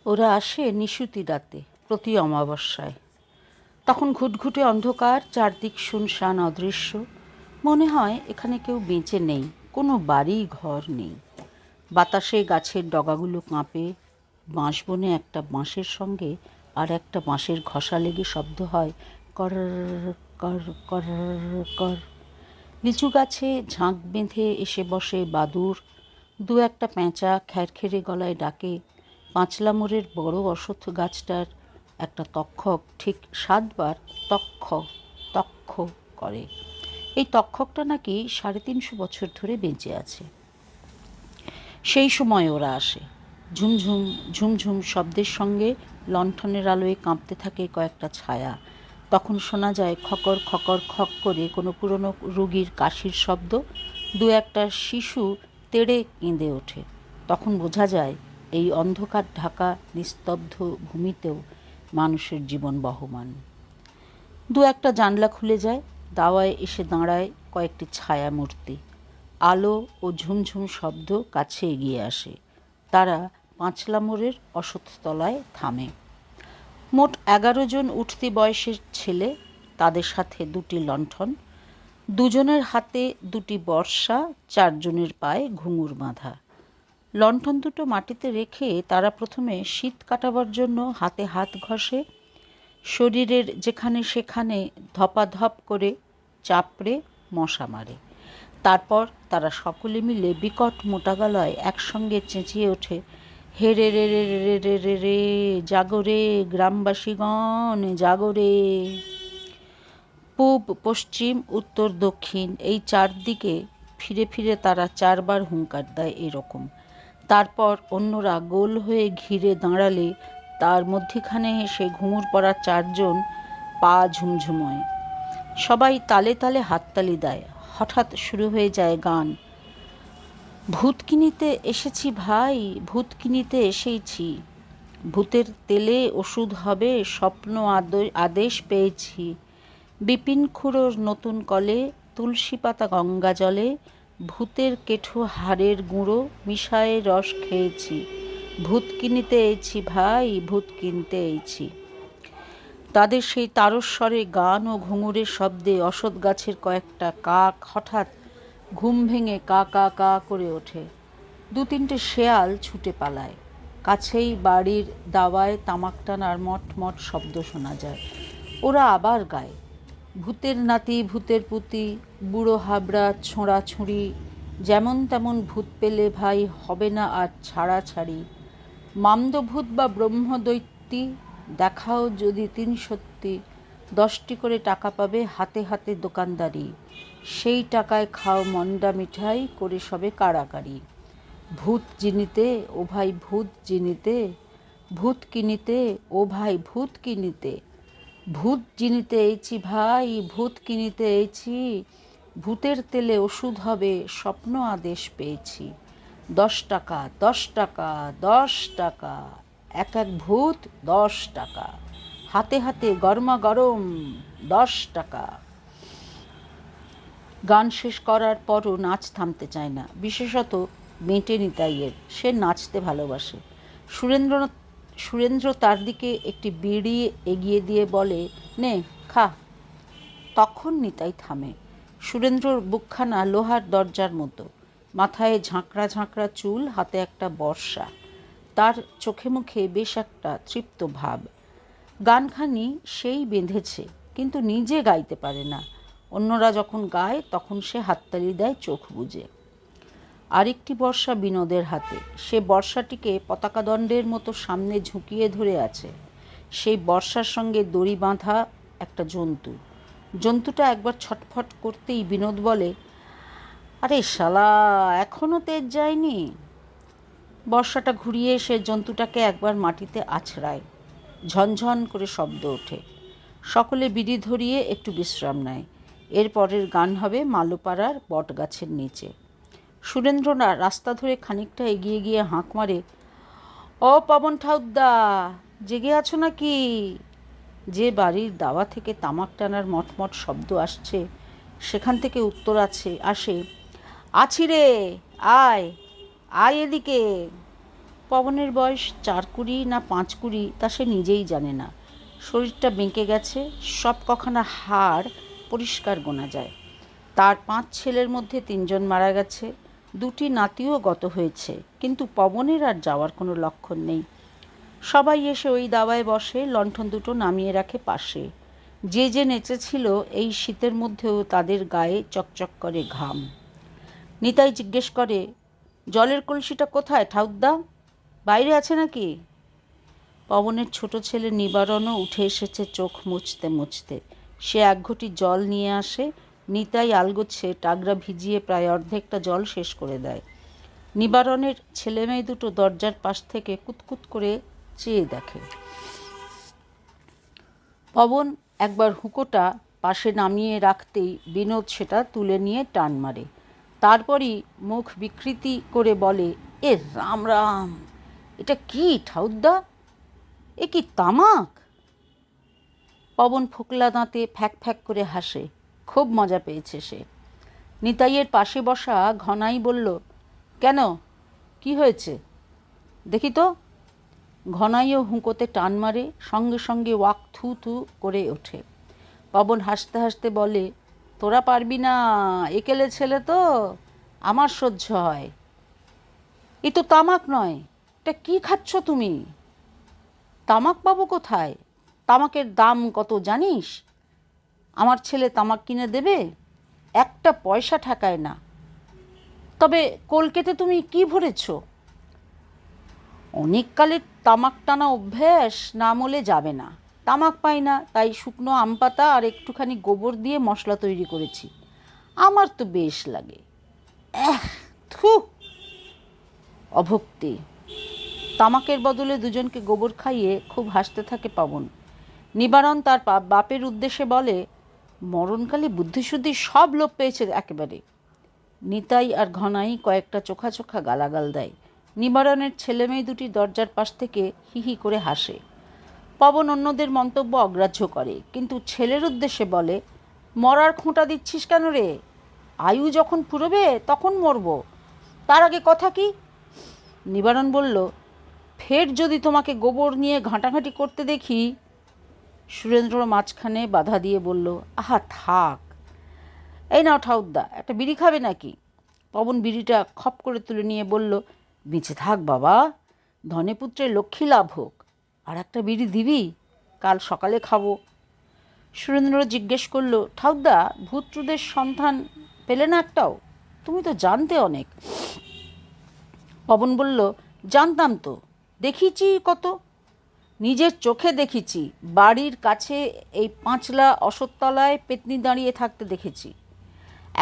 ওরা আসে নিশুতি রাতে, প্রতি অমাবস্যায়। তখন ঘুটঘুটে অন্ধকার, চারদিক শুনশান অদৃশ্য। মনে হয় এখানে কেউ বেঁচে নেই, কোনো বাড়ি ঘর নেই। বাতাসে গাছের ডগাগুলো কাঁপে, বাঁশবনে একটা বাঁশের সঙ্গে আর একটা বাঁশের ঘষা লেগে শব্দ হয় কর কর কর কর। লিচু গাছে ঝাঁক বেঁধে এসে বসে বাদুড়। দু একটা পেঁচা খ্যারখেরে গলায় ডাকে। পাঁচলা মোড়ের বড় অশ্বত্থ গাছটার একটা তক্ষক ঠিক 7 বার তক্ষ তক্ষ করে। এই তক্ষকটা নাকি 350 বছর ধরে বেঁচে আছে। সেই সময় ওরা আসে। ঝুমঝুম ঝুমঝুম শব্দের সঙ্গে লণ্ঠনের আলোয় কাঁপতে থাকে কয়েকটা ছায়া। তখন শোনা যায় খকর খকর খক করে কোনো পুরনো রুগীর কাশির শব্দ। দু একটা শিশু তেড়ে কেঁদে ওঠে। তখন বোঝা যায় এই অন্ধকার ঢাকা নিস্তব্ধ ভূমিতেও মানুষের জীবন বহমান। দু একটা জানলা খুলে যায়, দাওয়ায় এসে দাঁড়ায় কয়েকটি ছায়া মূর্তি। আলো ও ঝুমঝুম শব্দ কাছে এগিয়ে আসে। তারা পাঁচলা মোড়ের অশ্বত্থতলায় থামে। মোট 11 জন উঠতি বয়সের ছেলে, তাদের সাথে 2টি লণ্ঠন, দুজনের হাতে 2টি বর্শা, 4 জনের পায়ে ঘুঙুর বাঁধা। লণ্ঠন দুটো মাটিতে রেখে তারা প্রথমে শীত কাটাবার জন্য হাতে হাত ঘষে, শরীরের যেখানে সেখানে ধপাধপ করে চাপড়ে মশা মারে। তারপর তারা সকলে মিলে বিকট মোটা গলায় একসঙ্গে চেঁচিয়ে ওঠে, হে রে রে রে রে রে রে রে, জাগরে গ্রামবাসীগণ, জাগরে। পূব, পশ্চিম, উত্তর, দক্ষিণ এই 4 দিকে ফিরে ফিরে তারা 4 বার হুঙ্কার দেয় এরকম। তারপর অন্যরা গোল হয়ে ঘিরে দাঁড়ালে তার মধ্যিখানে এসে ঘুঙুর পরা 4 জন পা ঝুমঝুমোয়। সবাই তালে তালে হাততালি দেয়। হঠাৎ শুরু হয়ে যায় গান। ভূত কিনিতে এসেছি ভাই, ভূত কিনিতে এসেছি, ভূতের তেলে ওষুধ হবে স্বপ্ন আদেশ পেয়েছি, বিপিন খুড়োর নতুন কলে তুলসী পাতা গঙ্গা জলে, ভূতের কেঠো হাড়ের গুঁড়ো মিশায়ে রস খেয়েছি, ভূত কিনিতে এইছি ভাই, ভূত কিনতে এইছি। তাদের সেই তারস্বরে গান ও ঘুঙুরের শব্দে অশ্বত্থ গাছের কয়েকটা কাক হঠাৎ ঘুম ভেঙে কা কা কা করে ওঠে। 2-3টে শেয়াল ছুটে পালায়। কাছেই বাড়ির দাওয়ায় তামাক টানার মট মট শব্দ শোনা যায়। ওরা আবার গায়, ভূতের নাতি ভূতের পুতি, বুড়ো হাবড়া ছোঁড়াছুঁড়ি, যেমন তেমন ভূত পেলে ভাই হবে না আর ছাড়াছাড়ি, মামদভূত বা ব্রহ্মদৈত্যী, দেখাও যদি 3 সত্যি, 10টি করে টাকা পাবে, হাতে হাতে দোকানদারি, সেই টাকায় খাও মন্ডা মিঠাই, করে সবে কাড়াকাড়ি। ভূত জিনিতে ও ভাই ভূত জিনিতে, ভূত কিনিতে ও ভাই ভূত কিনিতে, ভূত জিনিতে এইছি ভাই, ভূত কিনিতে এইছি, ভূতের তেলে ওষুধ হবে স্বপ্ন আদেশ পেয়েছি, 10 টাকা 10 টাকা 10 টাকা, এক এক ভূত 10 টাকা, হাতে হাতে গরমা গরম 10 টাকা। গান শেষ করার পরও নাচ থামতে চায় না, বিশেষত মেটে নিতাইয়ের। সে নাচতে ভালোবাসে। সুরেন্দ্র তার দিকে একটি বিড়ি এগিয়ে দিয়ে বলে, নে খা। তখন নিতাই থামে। সুরেন্দ্রর বুকখানা লোহার দরজার মতো, মাথায় ঝাঁকড়া ঝাঁকড়া চুল, হাতে একটা বর্শা। তার চোখে মুখে বেশ একটা তৃপ্ত ভাব। গানখানি সেই বেঁধেছে, কিন্তু নিজে গাইতে পারে না। অন্যরা যখন গায় তখন সে হাততালি দেয় চোখ বুজে। আরেকটি বর্শা বিনোদের হাতে। সে বর্শাটিকে পতাকাদণ্ডের মতো সামনে ঝুঁকিয়ে ধরে আছে। সেই বর্শার সঙ্গে দড়ি বাঁধা একটা জন্তু। জন্তুটা একবার ছটফট করতেই বিনোদ বলে, আরে শালা, এখনও তেজ যায়নি। বর্শাটা ঘুরিয়ে এসে জন্তুটাকে একবার মাটিতে আছড়ায়। ঝনঝন করে শব্দ ওঠে। সকলে বিড়ি ধরিয়ে একটু বিশ্রাম নেয়। এর পরের গান হবে মালোপাড়ার বট গাছের নিচে। সুরেন্দ্র রাস্তা ধরে খানিকটা এগিয়ে গিয়ে হাঁক মারে, ও পবন ঠাউদ্দা, জেগে আছো নাকি? যে বাড়ির দাওয়া থেকে তামাক টানার মটমট শব্দ আসছে সেখান থেকে উত্তর আসে, আছি রে, আয় আয় এদিকে। পবনের বয়স 4-20 না 5-20 তা সে নিজেই জানে না। শরীরটা বেঁকে গেছে, সব কখানা হাড় পরিষ্কার গোনা যায়। তার 5 ছেলের মধ্যে 3 জন মারা গেছে, 2টি নাতিও গত হয়েছে, কিন্তু পবনের আর যাওয়ার কোনো লক্ষণ নেই। সবাই এসে ওই দাওয়ায় বসে, লণ্ঠন দুটো নামিয়ে রাখে পাশে। যে নেচেছিল এই শীতের মধ্যেও তাদের গায়ে চকচক করে ঘাম। নিতাই জিজ্ঞেস করে, জলের কলসিটা কোথায় ঠাউদ্দা? বাইরে আছে নাকি? পবনের ছোট ছেলে নিবারণও উঠে এসেছে চোখ মুছতে মুছতে। সে 1 ঘটি জল নিয়ে আসে। নিতাই আলগোছে টাগরা ভিজিয়ে প্রায় অর্ধেকটা জল শেষ করে দেয়। নিবারণের ছেলেমেয়ে দুটো দরজার পাশ থেকে কুতকুত করে চেয়ে দেখে। পবন একবার হুঁকোটা পাশে নামিয়ে রাখতেই বিনোদ সেটা তুলে নিয়ে টান মারে। তারপরই মুখ বিকৃতি করে বলে, এ রাম রাম, এটা কি ঠাউদ্দা? এ কি তামাক? পবন ফোকলা দাঁতে ফ্যাক ফ্যাক করে হাসে। খুব মজা পেয়েছে সে। নিতাইয়ের পাশে বসা ঘনাই বলল, কেন, কি হয়েছে দেখি তো। ঘনাইও হুঁকোতে টান মারে, সঙ্গে সঙ্গে ওয়াক থু থু করে ওঠে। পবন হাসতে হাসতে বলে, তোরা পারবি না, একেলে ছেলে তো, আমার সহ্য হয়। এ তো তামাক নয়, এটা কি খাচ্ছ তুমি? তামাক পাবো কোথায়? তামাকের দাম কত জানিস? আমার ছেলে তামাক কিনে দেবে? 1 পয়সা ঠেকায় না। তবে কলকেতে তুমি কি ভরেছ? অনেককালের তামাক টানা অভ্যাস না মলে যাবে না। তামাক পাই না, তাই শুকনো আম পাতা আর একটুখানি গোবর দিয়ে মশলা তৈরি করেছি। আমার তো বেশ লাগে। থু, অভক্তি। তামাকের বদলে দুজনকে গোবর খাইয়ে খুব হাসতে থাকে পবন। নিবারণ তার বাপের উদ্দেশ্যে বলে, মরণকালে বুদ্ধিশুদ্ধি সব লোপ পেয়েছে একেবারে। নিতাই আর ঘনাই কয়েকটা চোখা চোখা গালাগাল দেয়। নিবারণের ছেলেমেয়ে দুটি দরজার পাশ থেকে হি হি করে হাসে। পবন অন্যদের মন্তব্য অগ্রাহ্য করে, কিন্তু ছেলের উদ্দেশ্যে বলে, মরার খোঁটা দিচ্ছিস কেন রে? আয়ু যখন ফুরবে তখন মরব, তার আগে কথা কি? নিবারণ বলল, ফের যদি তোমাকে গোবর নিয়ে ঘাঁটাঘাঁটি করতে দেখি। সুরেন্দ্র মাঝখানে বাধা দিয়ে বলল, আহা থাক, এই নাও ঠাউদ্দা, একটা বিড়ি খাবে নাকি? পবন বিড়িটা খপ করে তুলে নিয়ে বলল, বেঁচে থাক বাবা, ধনেপুত্রের লক্ষ্মী লাভ হোক। আর একটা বিড়ি দিবি? কাল সকালে খাবো। সুরেন্দ্র জিজ্ঞেস করল, ঠাউদ্দা, ভূতদের সন্ধান পেলে না একটাও? তুমি তো জানতে অনেক। পবন বলল, জানতাম তো, দেখিছি কত, নিজের চোখে দেখেছি। বাড়ির কাছে এই 5লা অশ্বত্থতলায় পেতনি দাঁড়িয়ে থাকতে দেখেছি।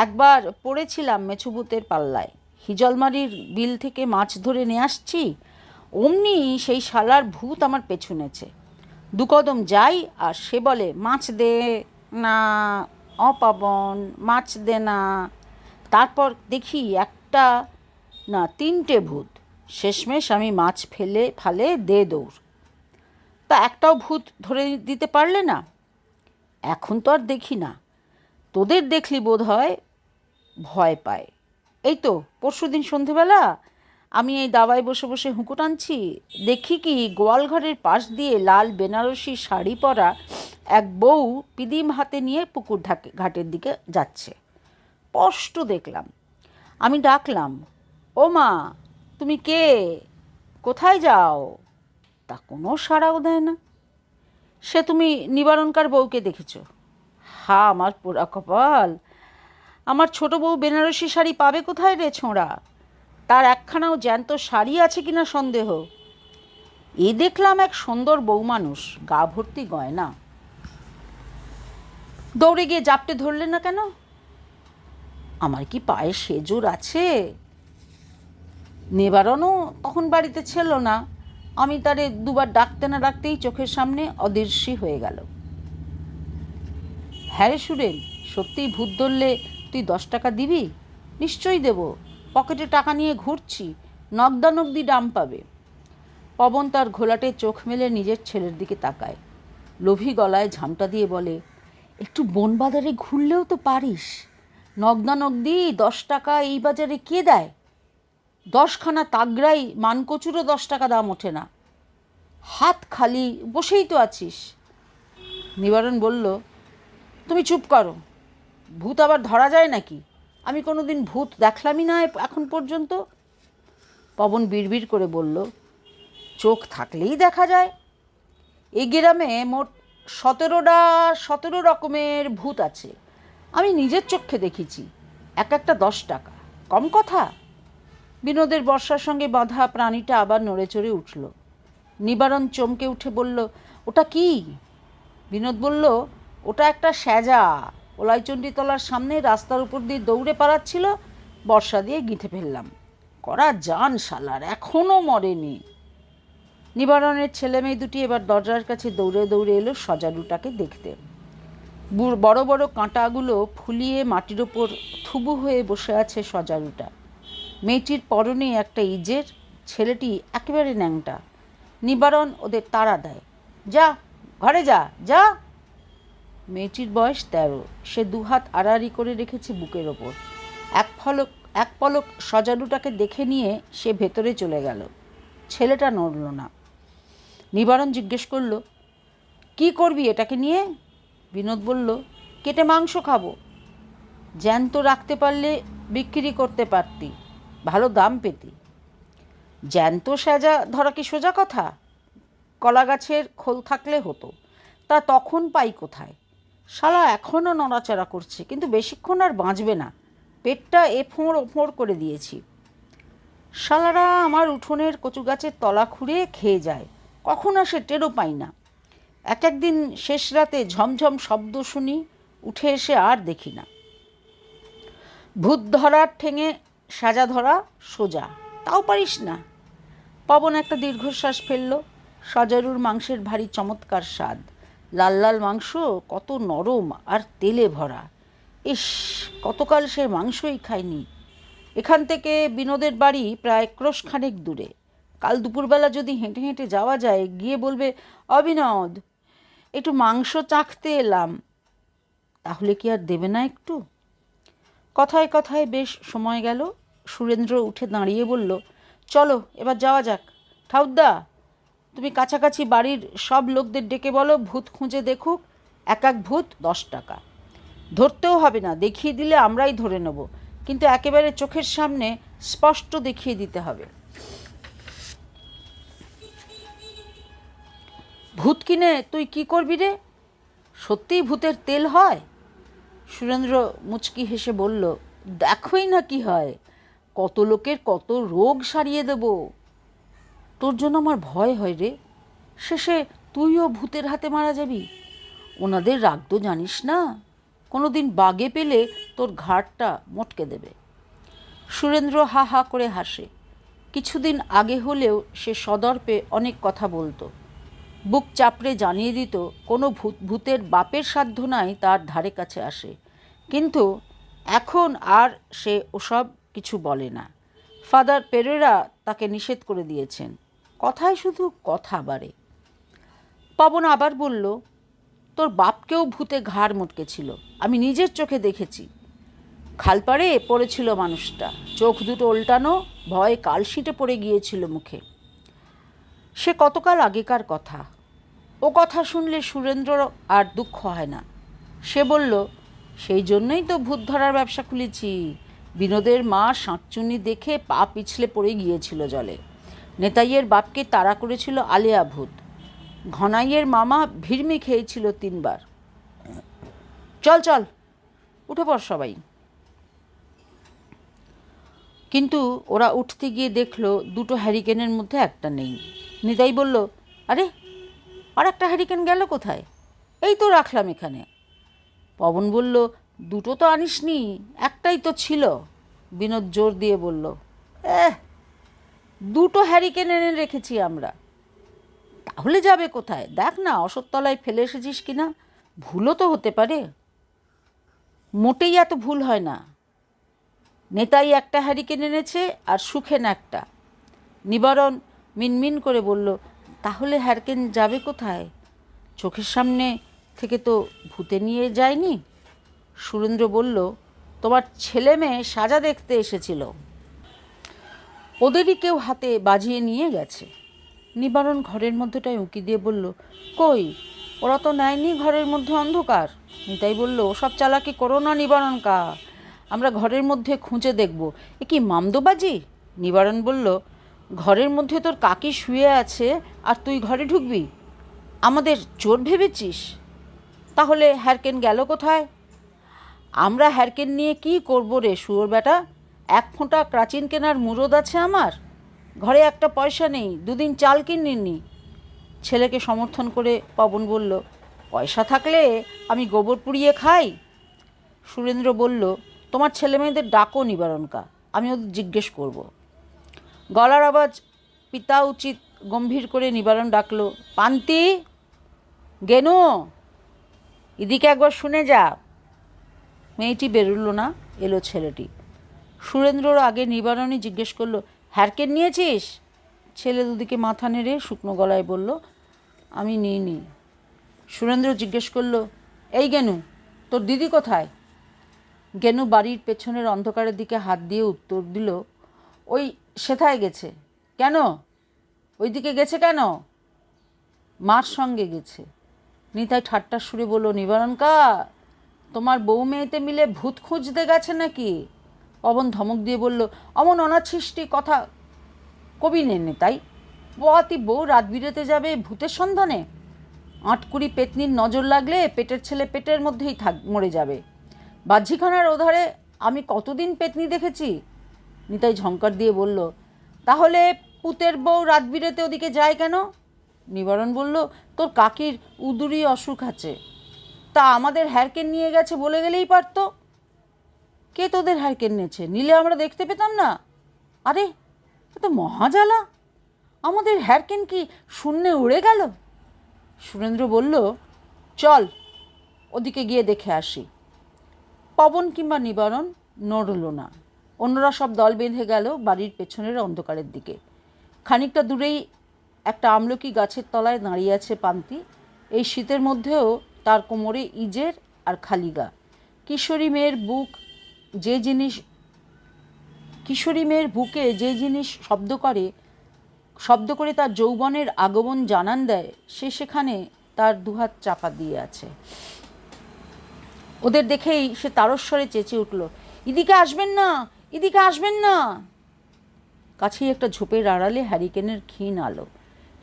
একবার পড়েছিলাম মেছুভূতের পাল্লায়। হিজলমারির বিল থেকে মাছ ধরে নিয়ে আসছি, অমনি সেই শালার ভূত আমার পেছু নেছে। 2 কদম যাই আর সে বলে, মাছ দে না অপাবন, মাছ দে না। তারপর দেখি 1টা না 3টে ভূত। শেষমেশ আমি মাছ ফালে দে দৌড়। তা একটাও ভূত ধরে দিতে পারলে না? এখন তো আর দেখি না, তোদের দেখলি বোধ হয় ভয় পায়। এই তো পরশুদিন সন্ধেবেলা আমি এই দাওয়ায় বসে বসে হুঁকো টানছি, দেখি কি গোয়ালঘরের পাশ দিয়ে লাল বেনারসি শাড়ি পরা এক বউ পিদিম হাতে নিয়ে পুকুর ঘাটের দিকে যাচ্ছে। স্পষ্ট দেখলাম। আমি ডাকলাম, ও মা, তুমি কে, কোথায় যাও? তা কোনো সাড়াও দেয় না। সে তুমি নিবারণকার বউকে দেখেছ? হা, আমার পোড়া কপাল, আমার ছোট বউ বেনারসি শাড়ি পাবে কোথায় রে ছোঁড়া? তার একখানাও জ্যান্ত শাড়ি আছে কিনা সন্দেহ। এ দেখলাম এক সুন্দর বউ মানুষ, গা ভর্তি গয়না। দৌড়ে গিয়ে জাপটে ধরলে না কেন? আমার কি পায়ে সে জোর আছে? নিবারণও তখন বাড়িতে ছিল না। আমি তারে 2বার ডাকতে না ডাকতেই চোখের সামনে অদৃশ্যী হয়ে গেল। হ্যাঁ রে সুরেন, সত্যিই ভূত ধরলে তুই 10 টাকা দিবি? নিশ্চয়ই দেব, পকেটে টাকা নিয়ে ঘুরছি, নগদানগদি দাম পাবে। পবন তার ঘোলাটে চোখ মেলে নিজের ছেলের দিকে তাকায়, লোভী গলায় ঝামটা দিয়ে বলে, একটু বন বাজারে ঘুরলেও তো পারিস, নগদানগদি 10 টাকা এই বাজারে কে দেয়? 10খানা তাগড়াই মানকচুরও 10 টাকা দাম ওঠে না। হাত খালি বসেই তো আছিস। নিবারণ বলল, তুমি চুপ করো, ভূত আবার ধরা যায় নাকি? আমি কোনো দিন ভূত দেখলামই না এখন পর্যন্ত। পবন বিড়বিড় করে বলল, চোখ থাকলেই দেখা যায়। এই গ্রামে মোট 17 রকমের ভূত আছে, আমি নিজের চোখে দেখেছি। এক একটা 10 টাকা, কম কথা? বিনোদের বর্ষার সঙ্গে বাঁধা প্রাণীটা আবার নড়ে চড়ে উঠল। নিবারণ চমকে উঠে বলল, ওটা কি? বিনোদ বলল, ওটা একটা স্যাজা। ওলাইচণ্ডীতলার সামনে রাস্তার উপর দিয়ে দৌড়ে পালাচ্ছিল, বর্ষা দিয়ে গিঁথে ফেললাম। করা জান শালার, এখনও মরেনি। নিবারণের ছেলে মেয়ে দুটি এবার দরজার কাছে দৌড়ে দৌড়ে এলো সজারুটাকে দেখতে। বড় বড় কাঁটাগুলো ফুলিয়ে মাটির ওপর থুবু হয়ে বসে আছে সজারুটা। মেয়েটির পরনে একটা ইজের, ছেলেটি একেবারে ন্যাংটা। নিবারণ ওদের তাড়া দেয়, যা ঘরে যা যা। মেয়েটির বয়স 13। সে দুহাত আড়াআড়ি করে রেখেছে বুকের ওপর। এক পলক সজারুটাকে দেখে নিয়ে সে ভেতরে চলে গেল। ছেলেটা নড়ল না। নিবারণ জিজ্ঞেস করল, কি করবি এটাকে নিয়ে? বিনোদ বলল, কেটে মাংস খাবো। জ্যান্ত রাখতে পারলে বিক্রি করতে পারতি, ভালো দাম পেতি। জ্যান্ত সাজা ধরা কি সোজা কথা? কলা গাছের খোল থাকলে হতো, তা তখন পাই কোথায়? শালা এখনও নড়াচড়া করছে, কিন্তু বেশিক্ষণ আর বাঁচবে না। পেটটা এফোঁড় ওফোঁড় করে দিয়েছি। শালারা আমার উঠোনের কচু গাছের তলা খুঁড়ে খেয়ে যায়, কখন আসে টেরও পাই না। এক একদিন শেষ রাতে ঝমঝম শব্দ শুনি, উঠে এসে আর দেখি না। ভূত ধরার ঠেঙে সাজা ধরা সোজা, তাও পারিস না। পবন একটা দীর্ঘশ্বাস ফেলল। সজারুর মাংসের ভারী চমৎকার স্বাদ, লাল লাল মাংস, কত নরম আর তেলে ভরা। ইস, কতকাল সে মাংসই খায়নি। এখান থেকে বিনোদের বাড়ি প্রায় ক্রোশখানেক দূরে। কাল দুপুরবেলা যদি হেঁটে হেঁটে যাওয়া যায়, গিয়ে বলবে, অবিনোদ, একটু মাংস চাখতে এলাম। তাহলে কি আর দেবে না একটু? কথায় কথায় বেশ সময় গেল। সুরেন্দ্র উঠে দাঁড়িয়ে বলল, চলো এবার যাওয়া যাক। ঠাউদ্দা, তুমি কাছাকাছি বাড়ির সব লোকদের ডেকে বলো ভূত খুঁজে দেখুক। এক এক ভূত 10 টাকা। ধরতেও হবে না, দেখিয়ে দিলে আমরাই ধরে নেব, কিন্তু একেবারে চোখের সামনে স্পষ্ট দেখিয়ে দিতে হবে। ভূত কিনে তুই কি করবি রে? সত্যিই ভূতের তেল হয়? সুরেন্দ্র মুচকি হেসে বলল, দেখোই না কি হয়, কত লোকের কত রোগ সারিয়ে দেব। তোর জন্য আমার ভয় হয় রে, শেষে তুইও ভূতের হাতে মারা যাবি। ওনাদের রাগ তো জানিস না, কোনো দিন বাগে পেলে তোর ঘাড়টা মটকে দেবে। সুরেন্দ্র হা হা করে হাসে। কিছুদিন আগে হলেও সে সদর্পে অনেক কথা বলতো, বুক চাপড়ে জানিয়ে দিত কোনো ভূতের বাপের সাধ্য নাই তার ধারে কাছে আসে। কিন্তু এখন আর সে ওসব কিছু বলে না। ফাদার পেরেরা তাকে নিষেধ করে দিয়েছেন। কথায় শুধু কথা বাড়ে। পবন আবার বলল, তোর বাপকেও ভূতে ঘাড় মটকেছিল, আমি নিজের চোখে দেখেছি। খালপাড়ে পড়েছিল মানুষটা, চোখ দুটো উল্টানো, ভয়ে কালশিটে পড়ে গিয়েছিল মুখে। সে কতকাল আগেকার কথা। ও কথা শুনলে সুরেন্দ্র আর দুঃখ হয় না। সে বলল, সেই জন্যই তো ভূত ধরার ব্যবসা খুলেছি। বিনোদের মা শাঁকচুনি দেখে পা পিছলে পড়ে গিয়েছিল জলে। নেতাইয়ের বাপকে তাড়া করেছিল আলেয়া ভূত। ঘনাইয়ের মামা ভিড়মি খেয়েছিল 3 বার। চল চল, উঠে পড় সবাই। কিন্তু ওরা উঠতে গিয়ে দেখলো দুটো হ্যারিকেনের মধ্যে একটা নেই। নিতাই বলল, আরে, আর একটা হ্যারিকেন গেল কোথায়? এই তো রাখলাম এখানে। পবন বলল, দুটো তো আনিসনি, একটাই তো ছিল। বিনোদ জোর দিয়ে বলল, দুটো হ্যারিকেন এনে রেখেছি আমরা। তাহলে যাবে কোথায়? দেখ না অশোকতলায় ফেলে এসেছিস কিনা, ভুলও তো হতে পারে। মোটেই এত ভুল হয় না। নেতাই একটা হ্যারিকেন এনেছে আর সুখেন একটা। নিবারণ মিনমিন করে বলল, তাহলে হ্যারিকেন যাবে কোথায়? চোখের সামনে থেকে তো ভূতে নিয়ে যায়নি। সুরেন্দ্র বলল, তোমার ছেলে মেয়ে সাজা দেখতে এসেছিল। ওদেরই কেউ হাতে বাজিয়ে নিয়ে গেছে। নিবারণ ঘরের মধ্যেটায় উঁকি দিয়ে বলল, কই, ওরা তো নেয়নি, ঘরের মধ্যে অন্ধকার। নিতাই বলল, ওসব চালাকি করো না নিবারণ কা, আমরা ঘরের মধ্যে খুঁজে দেখব। এ কি মামদোবাজি? নিবারণ বলল, ঘরের মধ্যে তোর কাকি শুয়ে আছে আর তুই ঘরে ঢুকবি? আমাদের চোর ভেবেছিস? তাহলে হ্যারকেন গেল কোথায়? আমরা হ্যারকেন নিয়ে কি করব রে শুয়োর বেটা? এক ফোঁটা প্রাচীন কেনার মুরদ আছে আমার, ঘরে একটা পয়সা নেই, দুদিন চাল কিনিনি। ছেলেকে সমর্থন করে পবন বলল, পয়সা থাকলে আমি গোবর পুড়িয়ে খাই। সুরেন্দ্র বলল, তোমার ছেলেমেয়েদের ডাকো নিবারণকা, আমি ওদের জিজ্ঞেস করব। গলার আওয়াজ পিতা উচিত গম্ভীর করে নিবারণ ডাকলো, পান্তি, গেনু, এদিকে একবার শুনে যা। মেয়েটি বেরোল না, এলো ছেলেটি। সুরেন্দ্রর আগে নিবারণই জিজ্ঞেস করলো, হ্যারকেন নিয়েছিস? ছেলে দুদিকে মাথা নেড়ে শুকনো গলায় বলল, আমি নিইনি। সুরেন্দ্র জিজ্ঞেস করলো, এই গেনু, তোর দিদি কোথায়? গেনু বাড়ির পেছনের অন্ধকারের দিকে হাত দিয়ে উত্তর দিল, ওই সেথায় গেছে। কেন? ওই দিকে গেছে কেন? মার সঙ্গে গেছে। নিতাই ঠাট্টার সুরে বলল, নিবারণকা, তোমার বউ মেয়েতে মিলে ভূত খুঁজতে গেছে নাকি? পবন ধমক দিয়ে বলল, অমন অনাছিষ্টি কথা কবি নেন তাই। পোয়াতি বউ রাত বিরেতে যাবে ভূতের সন্ধানে? আটকুড়ি পেতনির নজর লাগলে পেটের ছেলে পেটের মধ্যেই মরে যাবে। বাহ্যিখানার ওধারে আমি কতদিন পেতনি দেখেছি। নিতাই ঝংকার দিয়ে বলল, তাহলে পুতের বউ রাত বিরেতে ওদিকে যায় কেন? নিবারণ বলল, তোর কাকির উদুরি অসুখ আছে, তা আমাদের হ্যারকেন নিয়ে গেছে বলে গেলেই পারত। কে তোদের হ্যারকেন নিয়েছে? নিলে আমরা দেখতে পেতাম না? আরে এ তো মহাজালা, আমাদের হ্যারকেন কি শূন্যে উড়ে গেল? সুরেন্দ্র বলল, চল ওদিকে গিয়ে দেখে আসি। পবন কিংবা নিবারণ নড়ল না। অন্যরা সব দল বেঁধে গেল বাড়ির পেছনের অন্ধকারের দিকে। খানিকটা দূরেই একটা আমলকি গাছের তলায় দাঁড়িয়ে আছে পান্তি। এই শীতের মধ্যেও তার কোমরে ইজের আর খালি গা। কিশোরী মেয়ের বুকে যে জিনিস শব্দ করে তার যৌবনের আগমন জানান দেয়, সে সেখানে তার দুহাত চাপা দিয়ে আছে। ওদের দেখেই সে তারস্বরে চেঁচিয়ে উঠল, এদিকে আসবেন না, এদিকে আসবেন না। কাছেই একটা ঝোপের আড়ালে হ্যারিকেনের ক্ষীণ আলো।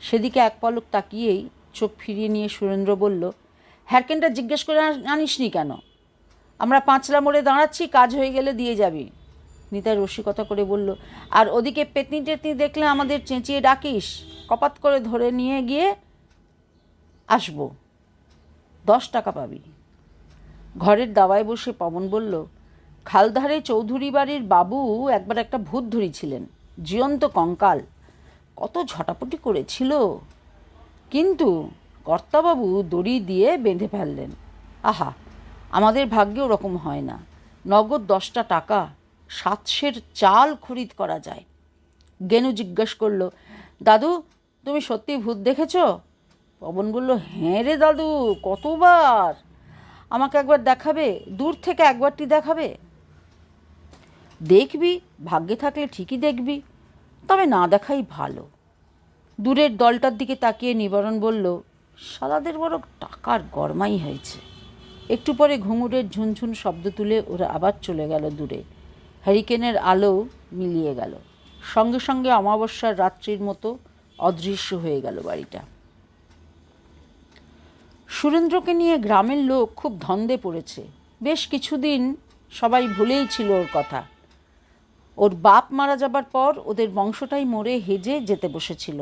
সেদিকে এক পলক তাকিয়েই চোখ ফিরিয়ে নিয়ে সুরেন্দ্র বলল, হ্যারকেনটা জিজ্ঞেস করে আনিসনি কেন? আমরা পাঁচলা মোড়ে দাঁড়াচ্ছি, কাজ হয়ে গেলে দিয়ে যাবি। নিতাই রসিকতা করে বলল, আর ওদিকে পেতনি টেতনি দেখলে আমাদের চেঁচিয়ে ডাকিস, কপাত করে ধরে নিয়ে গিয়ে আসবো, 10 টাকা পাবি। ঘরের দাওয়ায় বসে পবন বলল, খালধারে চৌধুরী বাড়ির বাবু একবার একটা ভূত ধরেছিলেন, জীবন্ত কঙ্কাল, কত ঝটাপটি করেছিল, কিন্তু কর্তাবাবু দড়ি দিয়ে বেঁধে ফেললেন। আহা, আমাদের ভাগ্যে ওরকম হয় না। নগদ 10টা টাকা 7 সের চাল খরিদ করা যায়। গেনু জিজ্ঞেস করল, দাদু, তুমি সত্যি ভূত দেখেছ? পবন বলল, হ্যাঁ রে দাদু, কতবার। আমাকে একবার দেখাবে? দূর থেকে একবারটি দেখাবে? দেখবি, ভাগ্যে থাকলে ঠিকই দেখবি, তবে না দেখাই ভালো। দূরের দলটার দিকে তাকিয়ে নিবারণ বলল, শালাদের বড় টাকার গরমাই হয়েছে। একটু পরে ঘুঙুরের ঝুনঝুন শব্দ তুলে ওরা আবার চলে গেল দূরে। হ্যারিকেনের আলো মিলিয়ে গেল। সঙ্গে সঙ্গে অমাবস্যার রাত্রির মতো অদৃশ্য হয়ে গেল বাড়িটা। সুরেন্দ্রকে নিয়ে গ্রামের লোক খুব ধন্দে পড়েছে। বেশ কিছুদিন সবাই ভুলেই ছিল ওর কথা। ওর বাপ মারা যাবার পর ওদের বংশটাই মরে হেজে যেতে বসেছিল।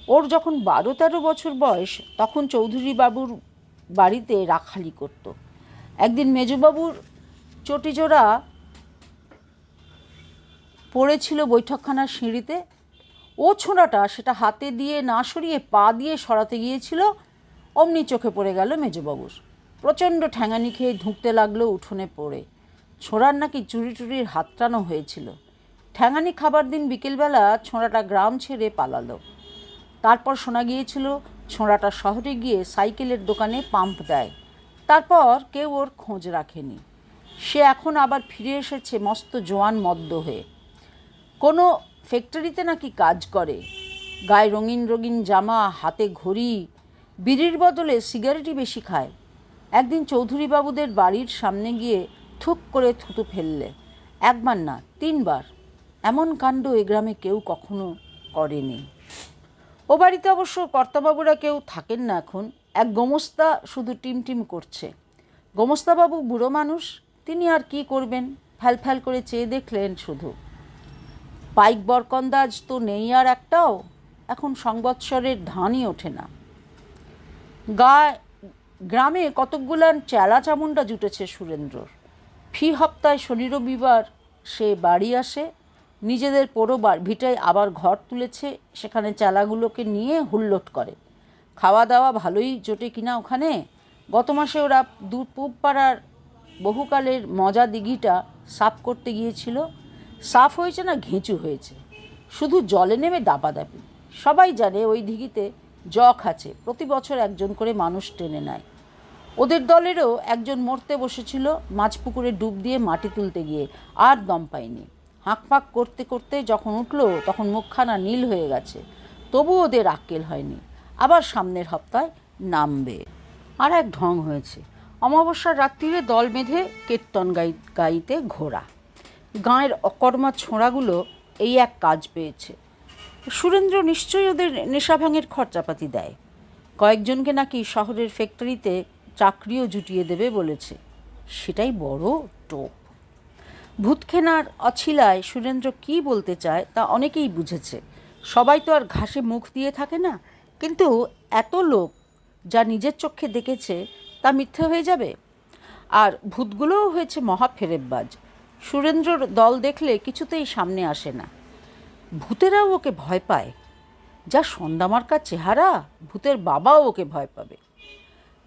ওর যখন 12-13 বছর বয়স, তখন চৌধুরী বাবুর বাড়িতে রাখালি করত। একদিন মেজবাবুর চটিজোড়া পড়েছিল বৈঠকখানার সিঁড়িতে। ও ছোঁড়াটা সেটা হাতে দিয়ে না সরিয়ে পা দিয়ে সরাতে গিয়েছিল, অমনি চোখে পড়ে গেল মেজবাবুর। প্রচণ্ড ঠ্যাঙানি খেয়ে ধুঁকতে লাগলো উঠোনে পড়ে। ছোঁড়ার নাকি চুরির হাতটানো হয়েছিল। ঠ্যাঙানি খাবার দিন বিকেলবেলা ছোঁড়াটা গ্রাম ছেড়ে পালালো। তারপর শোনা গিয়েছিল ছোঁড়াটা শহরে গিয়ে সাইকেলের দোকানে পাম্প দেয়। তারপর কেউ ওর খোঁজ রাখেনি। সে এখন আবার ফিরে এসেছে মস্ত জোয়ান মদ্য হয়ে। কোনো ফ্যাক্টরিতে নাকি কাজ করে, গায়ে রঙিন রঙিন জামা, হাতে ঘড়ি, বিড়ির বদলে সিগারেটই বেশি খায়। একদিন চৌধুরীবাবুদের বাড়ির সামনে গিয়ে থুক করে থুতু ফেললে, একবার না 3বার। এমন কাণ্ড এ গ্রামে কেউ কখনো করেনি। ও বাড়িতে অবশ্য কর্তাবাবুরা কেউ থাকেন না এখন, এক গোমস্তা শুধু টিমটিম করছে। গোমস্তাবাবু বুড়ো মানুষ, তিনি আর কি করবেন, ফ্যাল ফ্যাল করে চেয়ে দেখলেন শুধু। পাইক বরকন্দাজ তো নেই আর একটাও, এখন সংবৎসরের ধানই ওঠে না। গ্রামে কতকগুলান চেলা চামুন্ডা জুটেছে সুরেন্দ্রর। ফি হপ্তায় শনি রবিবার সে বাড়ি আসে, নিজেদের পোড়ো ভিটায় আবার ঘর তুলেছে, সেখানে চেলাগুলোকে নিয়ে হুল্লোট করে। খাওয়া দাওয়া ভালোই জোটে কিনা ওখানে। গত মাসে ওরা পূব পাড়ার বহুকালের মজা দিঘিটা সাফ করতে গিয়েছিল। সাফ হয়েছে না ঘেঁচু হয়েছে, শুধু জলে নেমে দাপাদাপি। সবাই জানে ওই দিঘিতে জখ আছে, প্রতি বছর একজন করে মানুষ টেনে নেয়। ওদের দলেরও একজন মরতে বসেছিল মাছ পুকুরে ডুব দিয়ে মাটি তুলতে গিয়ে, আর দম পায়নি। হাঁকপাক করতে করতে যখন উঠল তখন মুখখানা নীল হয়ে গেছে, তবু ওদের আক্কেল হয়নি। আবার সামনের হপ্তায় নামবে। আর এক ঢং হয়েছে, অমাবস্যার রাত্রিরে দল বেঁধে কীর্তন গাইতে ঘোরা। গাঁয়ের অকর্মা ছোঁড়াগুলো এই এক কাজ পেয়েছে। সুরেন্দ্র নিশ্চয়ই ওদের নেশাভাঙের খরচাপাতি দেয়। কয়েকজনকে নাকি শহরের ফ্যাক্টরিতে চাকরিও জুটিয়ে দেবে বলেছে। সেটাই বড় টোপ। ভূতখেনার অছিলায় সুরেন্দ্র কি বলতে চায় তা অনেকেই বুঝেছে। সবাই তো আর ঘাসে মুখ দিয়ে থাকে না, কিন্তু এত লোক যা নিজের চোখে দেখেছে তা মিথ্যে হয়ে যাবে। আর ভূতগুলোও হয়েছে মহা ফেরেববাজ। সুরেন্দ্রর দল দেখলে কিছুতেই সামনে আসে না। ভূতেরাও ওকে ভয় পায়। যা সন্ধ্যামার্কার চেহারা, ভূতের বাবাও ওকে ভয় পাবে।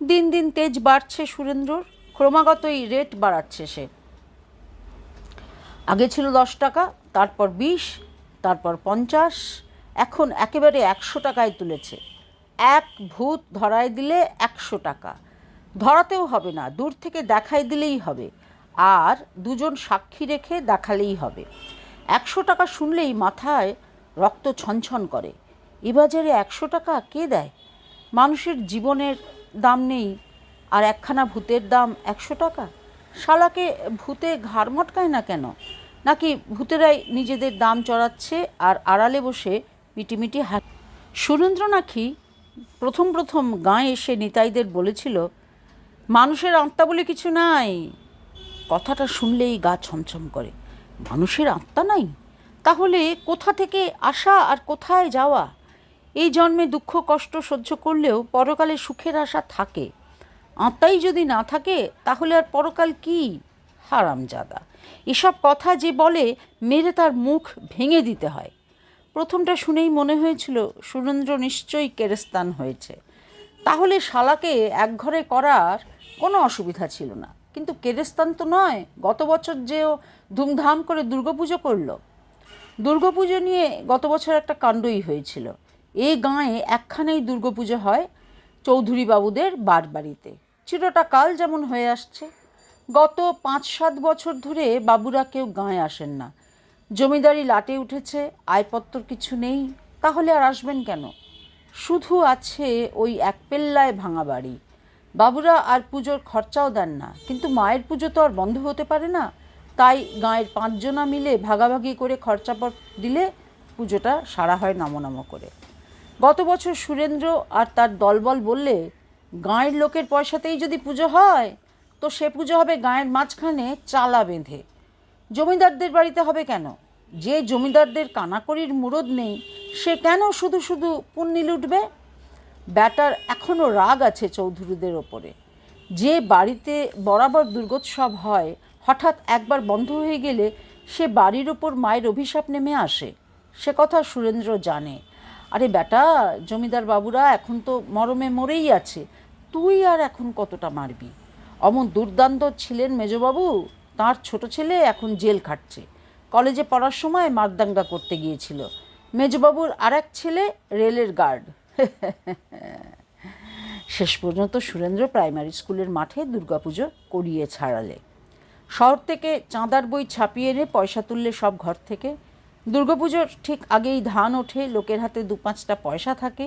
দিন দিন তেজ বাড়ছে সুরেন্দ্রর, ক্রমাগতই রেট বাড়াচ্ছে সে। আগে ছিল 10 টাকা, তারপর 20, তারপর 50, এখন একেবারে 100 টাকায় তুলেছে। এক ভূত ধরায় দিলে 100 টাকা। ধরাতেও হবে না, দূর থেকে দেখাই দিলেই হবে, আর 2জন সাক্ষী রেখে দেখালেই হবে। 100 টাকা শুনলেই মাথায় রক্ত ছনছন করে। এ বাজারে 100 টাকা কে দেয়? মানুষের জীবনের দাম নেই, আর একখানা ভূতের দাম 100 টাকা। শালাকে ভূতে ঘাড় মটকায় না কেন? নাকি ভূতেরাই নিজেদের দাম চড়াচ্ছে আর আড়ালে বসে মিটিমিটি সুরেন্দ্র নাকি প্রথম গাঁয়ে এসে নিতাইদের বলেছিল, মানুষের আত্মা বলে কিছু নাই। কথাটা শুনলেই গা ছমছম করে। মানুষের আত্মা নাই? তাহলে কোথা থেকে আসা আর কোথায় যাওয়া? এই জন্মে দুঃখ কষ্ট সহ্য করলেও পরকালে সুখের আশা থাকে। আত্মাই যদি না থাকে তাহলে আর পরকাল কি? হারামজাদা এসব কথা যে বলে, মেরে তার মুখ ভেঙে দিতে হয়। প্রথমটা শুনেই মনে হয়েছিল সুরেন্দ্র নিশ্চয়ই কেরেস্তান হয়েছে। তাহলে শালাকে একঘরে করার কোনো অসুবিধা ছিল না। কিন্তু কেরেস্তান তো নয়। গত বছর যেও ধুমধাম করে দুর্গাপুজো করলো। দুর্গাপুজো নিয়ে গত বছর একটা কাণ্ডই হয়েছিল। এই গাঁয়ে একখানেই দুর্গাপুজো হয়, চৌধুরীবাবুদের বাড়িতে। চিরটা কাল যেমন হয়ে আসছে। গত 5-7 বছর ধরে বাবুরা কেউ গাঁয়ে আসেন না। জমিদারি লাটে উঠেছে, আয়পত্র কিছু নেই, তাহলে আর আসবেন কেন? শুধু আছে ওই এক পেল্লায় ভাঙা বাড়ি। বাবুরা আর পুজোর খরচাও দেন না, কিন্তু মায়ের পুজো তো আর বন্ধ হতে পারে না। তাই গাঁয়ের 5 জনা মিলে ভাগাভাগি করে খরচাপট দিলে পুজোটা সারা হয় নমো করে। গত বছর সুরেন্দ্র আর তার দলবল বললে, গাঁয়ের লোকের পয়সাতেই যদি পুজো হয় তো সে পুজো হবে গাঁয়ের মাঝখানে চালা বেঁধে। জমিদারদের বাড়িতে হবে কেন? যে জমিদারদের কানাকড়ির মুরদ নেই সে কেন শুধু শুধু পুণ্যি লুটবে? ব্যাটার এখনও রাগ আছে চৌধুরীদের ওপরে। যে বাড়িতে বরাবর দুর্গোৎসব হয়, হঠাৎ একবার বন্ধ হয়ে গেলে সে বাড়ির ওপর মায়ের অভিশাপ নেমে আসে। সে কথা সুরেন্দ্র জানে। আরে ব্যাটা, জমিদার বাবুরা এখন তো মরমে মরেই আছে, তুই আর এখন কতটা মারবি? অমন দুর্দান্ত ছিলেন মেজবাবু, তার ছোট ছেলে এখন জেল খাটছে। কলেজে পড়ার সময় মারদাঙ্গা করতে গিয়েছিল। মেজবাবুর আর এক ছেলে রেলের গার্ড। শেষ পর্যন্ত সুরেন্দ্র প্রাইমারি স্কুলের মাঠে দুর্গাপুজো করিয়ে ছাড়ালে। শহর থেকে চাঁদার বই ছাপিয়ে এনে পয়সা তুললে সব ঘর থেকে। দুর্গাপুজোর ঠিক আগেই ধান ওঠে, লোকের হাতে 2-5টা পয়সা থাকে।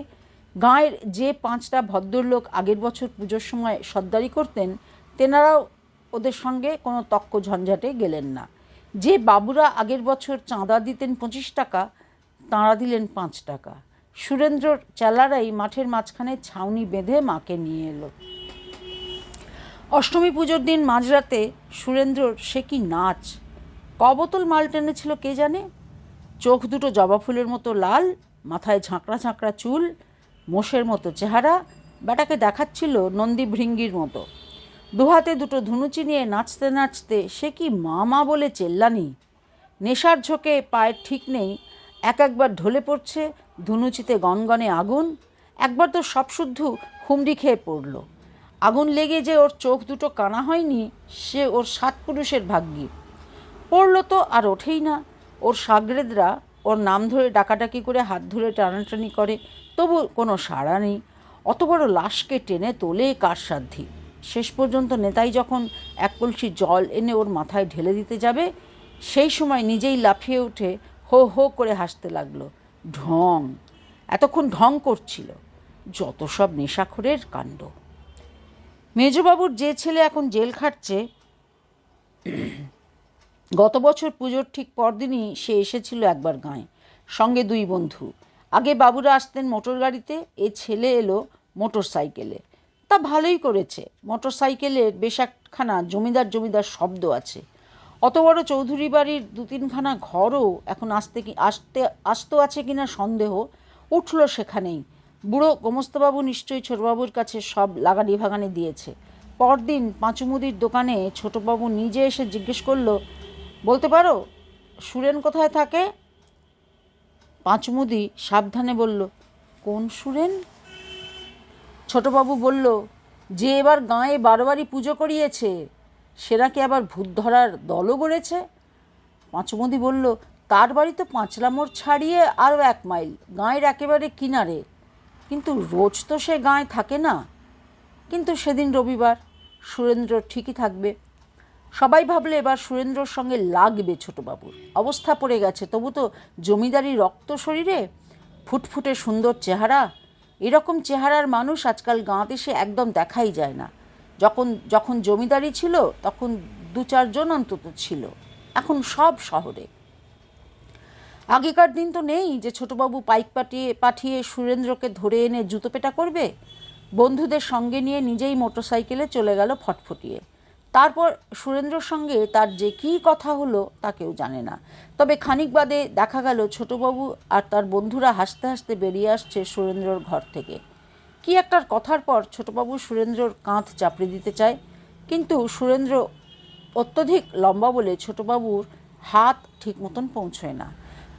গাঁয়ের যে 5টা ভদ্রলোক আগের বছর পুজোর সময় সর্দারি করতেন, তেনারাও ওদের সঙ্গে কোনো তক্ক ঝঞ্ঝাটে গেলেন না। যে বাবুরা আগের বছর চাঁদা দিতেন 25 টাকা, তাঁরা দিলেন 5 টাকা। সুরেন্দ্রর চেলারাই মাঠের মাঝখানে ছাউনি বেঁধে মাকে নিয়ে এলো। অষ্টমী পুজোর দিন মাঝরাতে সুরেন্দ্রর সে কি নাচ! বোতল মাল টেনেছিল কে জানে। চোখ দুটো জবা ফুলের মতো লাল, মাথায় ঝাঁকড়া ঝাঁকড়া চুল, মোষের মতো চেহারা, বেটাকে দেখাচ্ছিল নন্দী ভৃঙ্গির মতো। দুহাতে দুটো ধুনুচি নিয়ে নাচতে নাচতে সে কি মা মা বলে চেল্লানি। নেশার ঝোঁকে পায়ের ঠিক নেই, একবার ঢলে পড়ছে, ধুনুচিতে গনগনে আগুন। একবার তো সব শুদ্ধ হুমড়ি খেয়ে পড়ল। আগুন লেগে যে ওর চোখ দুটো কানা হয়নি, সে ওর 7 পুরুষের ভাগ্যি। পড়ল তো আর ওঠেই না। ওর সাগরেদরা ওর নাম ধরে ডাকাডাকি করে হাত ধরে টানাটানি করে, তবু কোনো সাড়া নেই। অত বড় লাশকে টেনে তোলে কার সাধ্যি। শেষ পর্যন্ত নেতাই যখন এক কলসি জল এনে ওর মাথায় ঢেলে দিতে যাবে, সেই সময় নিজেই লাফিয়ে উঠে হো হো করে হাসতে লাগলো। ঢং! এতক্ষণ ঢং করছিল। যত সব নেশাখোরের কাণ্ড। মেজবাবুর যে ছেলে এখন জেল খাটছে, গত বছর পুজোর ঠিক পরদিনই সে এসেছিল একবার গাঁয়ে, সঙ্গে 2 বন্ধু। আগে বাবুরা আসতেন মোটর গাড়িতে, এ ছেলে এলো মোটর সাইকেলে। তা ভালোই করেছে। মোটর সাইকেলের বেশ একখানা জমিদার জমিদার শব্দ আছে। অত বড় চৌধুরী বাড়ির 2-3খানা ঘরও এখন আসতে আছে কিনা সন্দেহ। উঠল সেখানেই। বুড়ো গোমস্তবাবু নিশ্চয়ই ছোটবাবুর কাছে সব লাগানি ভাগানি দিয়েছে। পরদিন পাঁচুমুদির দোকানে ছোটবাবু নিজে এসে জিজ্ঞেস করলো, বলতে পারো সুরেন কোথায় থাকে? পাঁচুমুদি সাবধানে বলল, কোন সুরেন? ছোটবাবু বলল, যে এবার গাঁয়ে 12 বারই পুজো করিয়েছে, সে নাকি আবার ভূত ধরার দলও গড়েছে। পাঁচুমুদি বলল, তার বাড়ি তো পাঁচলা মোড় ছাড়িয়ে আরও 1 মাইল, গাঁয়ের একেবারে কিনারে। কিন্তু রোজ তো সে গাঁয়ে থাকে না। কিন্তু সেদিন রবিবার, সুরেন্দ্র ঠিকই থাকবে। সবাই ভাবলে এবার সুরেন্দ্রর সঙ্গে লাগবে ছোটবাবুর। অবস্থা পড়ে গেছে, তবু তো জমিদারি রক্ত শরীরে, ফুটফুটে সুন্দর চেহারা। এরকম চেহারার মানুষ আজকাল গাঁতে সে একদম দেখাই যায় না। যখন জমিদারি ছিল তখন 2-4 জন অন্তত ছিল, এখন সব শহরে। আগেকার দিন তো নেই যে ছোটবাবু পাইক পাঠিয়ে সুরেন্দ্রকে ধরে এনে জুতো পেটা করবে। বন্ধুদের সঙ্গে নিয়ে নিজেই মোটরসাইকেলে চলে গেল ফটফটিয়ে। তারপর সুরেন্দ্রর সঙ্গে তার যে কী কথা হলো তা কেউ জানে না। তবে খানিক বাদে দেখা গেল ছোটবাবু আর তার বন্ধুরা হাসতে হাসতে বেরিয়ে আসছে সুরেন্দ্রর ঘর থেকে। কি একটার কথার পর ছোটবাবু সুরেন্দ্রর কাঁধ চাপড়ে দিতে চায়, কিন্তু সুরেন্দ্র অত্যধিক লম্বা বলে ছোটবাবুর হাত ঠিক মতন পৌঁছয় না।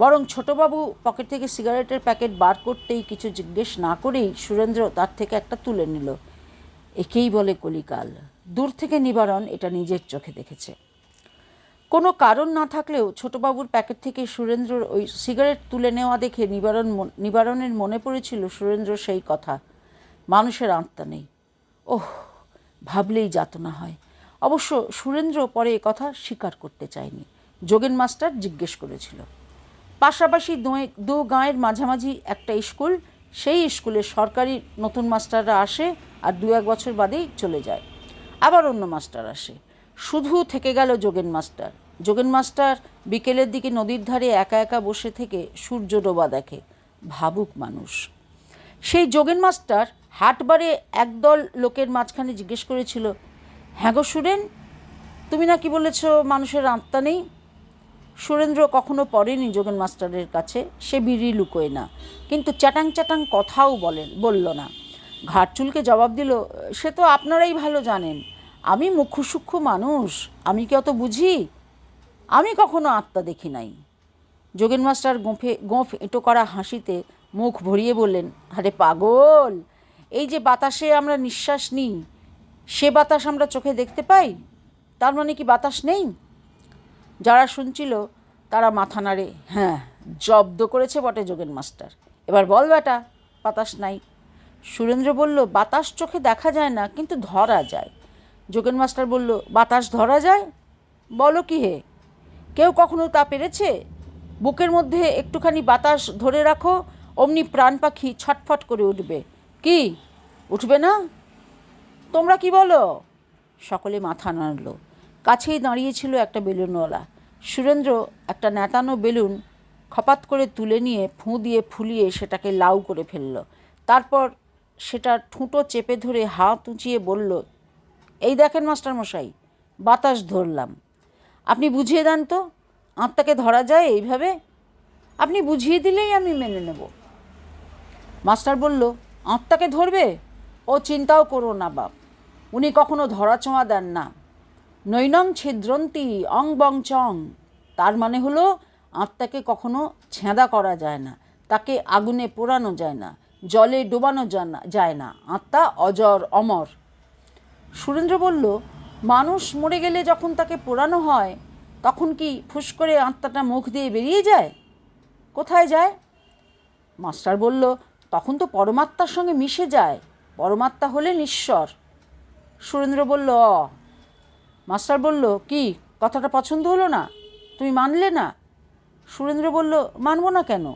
বরং ছোটবাবু পকেট থেকে সিগারেটের প্যাকেট বার করতেই কিছু জিজ্ঞেস না করেই সুরেন্দ্র তার থেকে একটা তুলে নিল। একেই বলে কলিকাল। দূর থেকে নিবারণ এটা নিজের চোখে দেখেছে। কোনো কারণ না থাকলেও ছোটবাবুর প্যাকেট থেকে সুরেন্দ্রর ওই সিগারেট তুলে নেওয়া দেখে নিবারণের মনে পড়েছিল সুরেন্দ্র সেই কথা, মানুষের আত্মা নেই। ওহ, ভাবলেই যাতনা হয়। অবশ্য সুরেন্দ্র পরে কথা স্বীকার করতে চায়নি। যোগেন মাস্টার জিজ্ঞেস করেছিল। পাশাপাশি 2 গাঁয়ের মাঝামাঝি একটা স্কুল, সেই স্কুলে সরকারি নতুন মাস্টাররা আসে আর 2-1 বছর বাদেই চলে যায়। আবার অন্য মাস্টার আসে। শুধু থেকে গেল যোগেন মাস্টার। যোগেন মাস্টার বিকেলের দিকে নদীর ধারে একা একা বসে থেকে সূর্য ডোবা দেখে। ভাবুক মানুষ। সেই যোগেন মাস্টার হাটবারে একদল লোকের মাঝখানে জিজ্ঞেস করেছিল, হ্যাঁ গো সুরেন, তুমি নাকি বলেছ মানুষের আত্মা নেই? সুরেন্দ্র কখনো পড়েনি যোগেন মাস্টারের কাছে, সে বিড়ি লুকোয় না, কিন্তু চ্যাটাং চ্যাটাং কথাও বলল না। ঘাট চুলকে জবাব দিল, সে তো আপনারাই ভালো জানেন। আমি মুখ্য সূক্ষ্ম মানুষ, আমি কি অত বুঝি? আমি কখনো আত্মা দেখি নাই। যোগেন মাস্টার গোঁফ এঁটো করা হাসিতে মুখ ভরিয়ে বললেন, আরে পাগল, এই যে বাতাসে আমরা নিঃশ্বাস নিই, সে বাতাস আমরা চোখে দেখতে পাই। তার মানে কি বাতাস নেই? যারা শুনছিল তারা মাথা নাড়ে। হ্যাঁ, জব্দ করেছে বটে যোগেন মাস্টার। এবার বল বেটা, বাতাস নাই। সুরেন্দ্র বলল, বাতাস চোখে দেখা যায় না, কিন্তু ধরা যায়। যোগেন মাস্টার বলল, বাতাস ধরা যায়? বলো কি হে, কেউ কখনো তা পেরেছে? বুকের মধ্যে একটুখানি বাতাস ধরে রাখো, অমনি প্রাণ পাখি ছটফট করে উঠবে। কি উঠবে না? তোমরা কি বলো? সকলে মাথা নাড়ল। কাছেই দাঁড়িয়েছিল একটা বেলুনওয়ালা। সুরেন্দ্র একটা নেতানো বেলুন খপাত করে তুলে নিয়ে ফুঁ দিয়ে ফুলিয়ে সেটাকে লাউ করে ফেলল। তারপর সেটা ঠুঁটো চেপে ধরে হাত উঁচিয়ে বলল, এই দেখেন মাস্টারমশাই, বাতাস ধরলাম। আপনি বুঝিয়ে দেন তো, আত্মাকে ধরা যায় এইভাবে? আপনি বুঝিয়ে দিলেই আমি মেনে নেব। মাস্টার বলল, আত্মাকে ধরবে? ও চিন্তাও করো না বাপ, উনি কখনো ধরাছোঁয়া দেন না। নৈনং ছিদ্রন্তি অং বং চং, তার মানে হলো আত্মাকে কখনো ছেঁদা করা যায় না, তাকে আগুনে পোড়ানো যায় না, জলে ডোবানো যায় না। আত্মা অজর অমর। সুরেন্দ্র বলল, মানুষ মরে গেলে যখন তাকে পোড়ানো হয় তখন কি ফুস করে আত্মাটা মুখ দিয়ে বেরিয়ে যায়? কোথায় যায়? মাস্টার বলল, তখন তো পরমাত্মার সঙ্গে মিশে যায়, পরমাত্মা হলেন ঈশ্বর। সুরেন্দ্র বলল, মাস্টার বলল, কি কথাটা পছন্দ হলো না? তুমি মানলে না? সুরেন্দ্র বলল, মানব না কেন?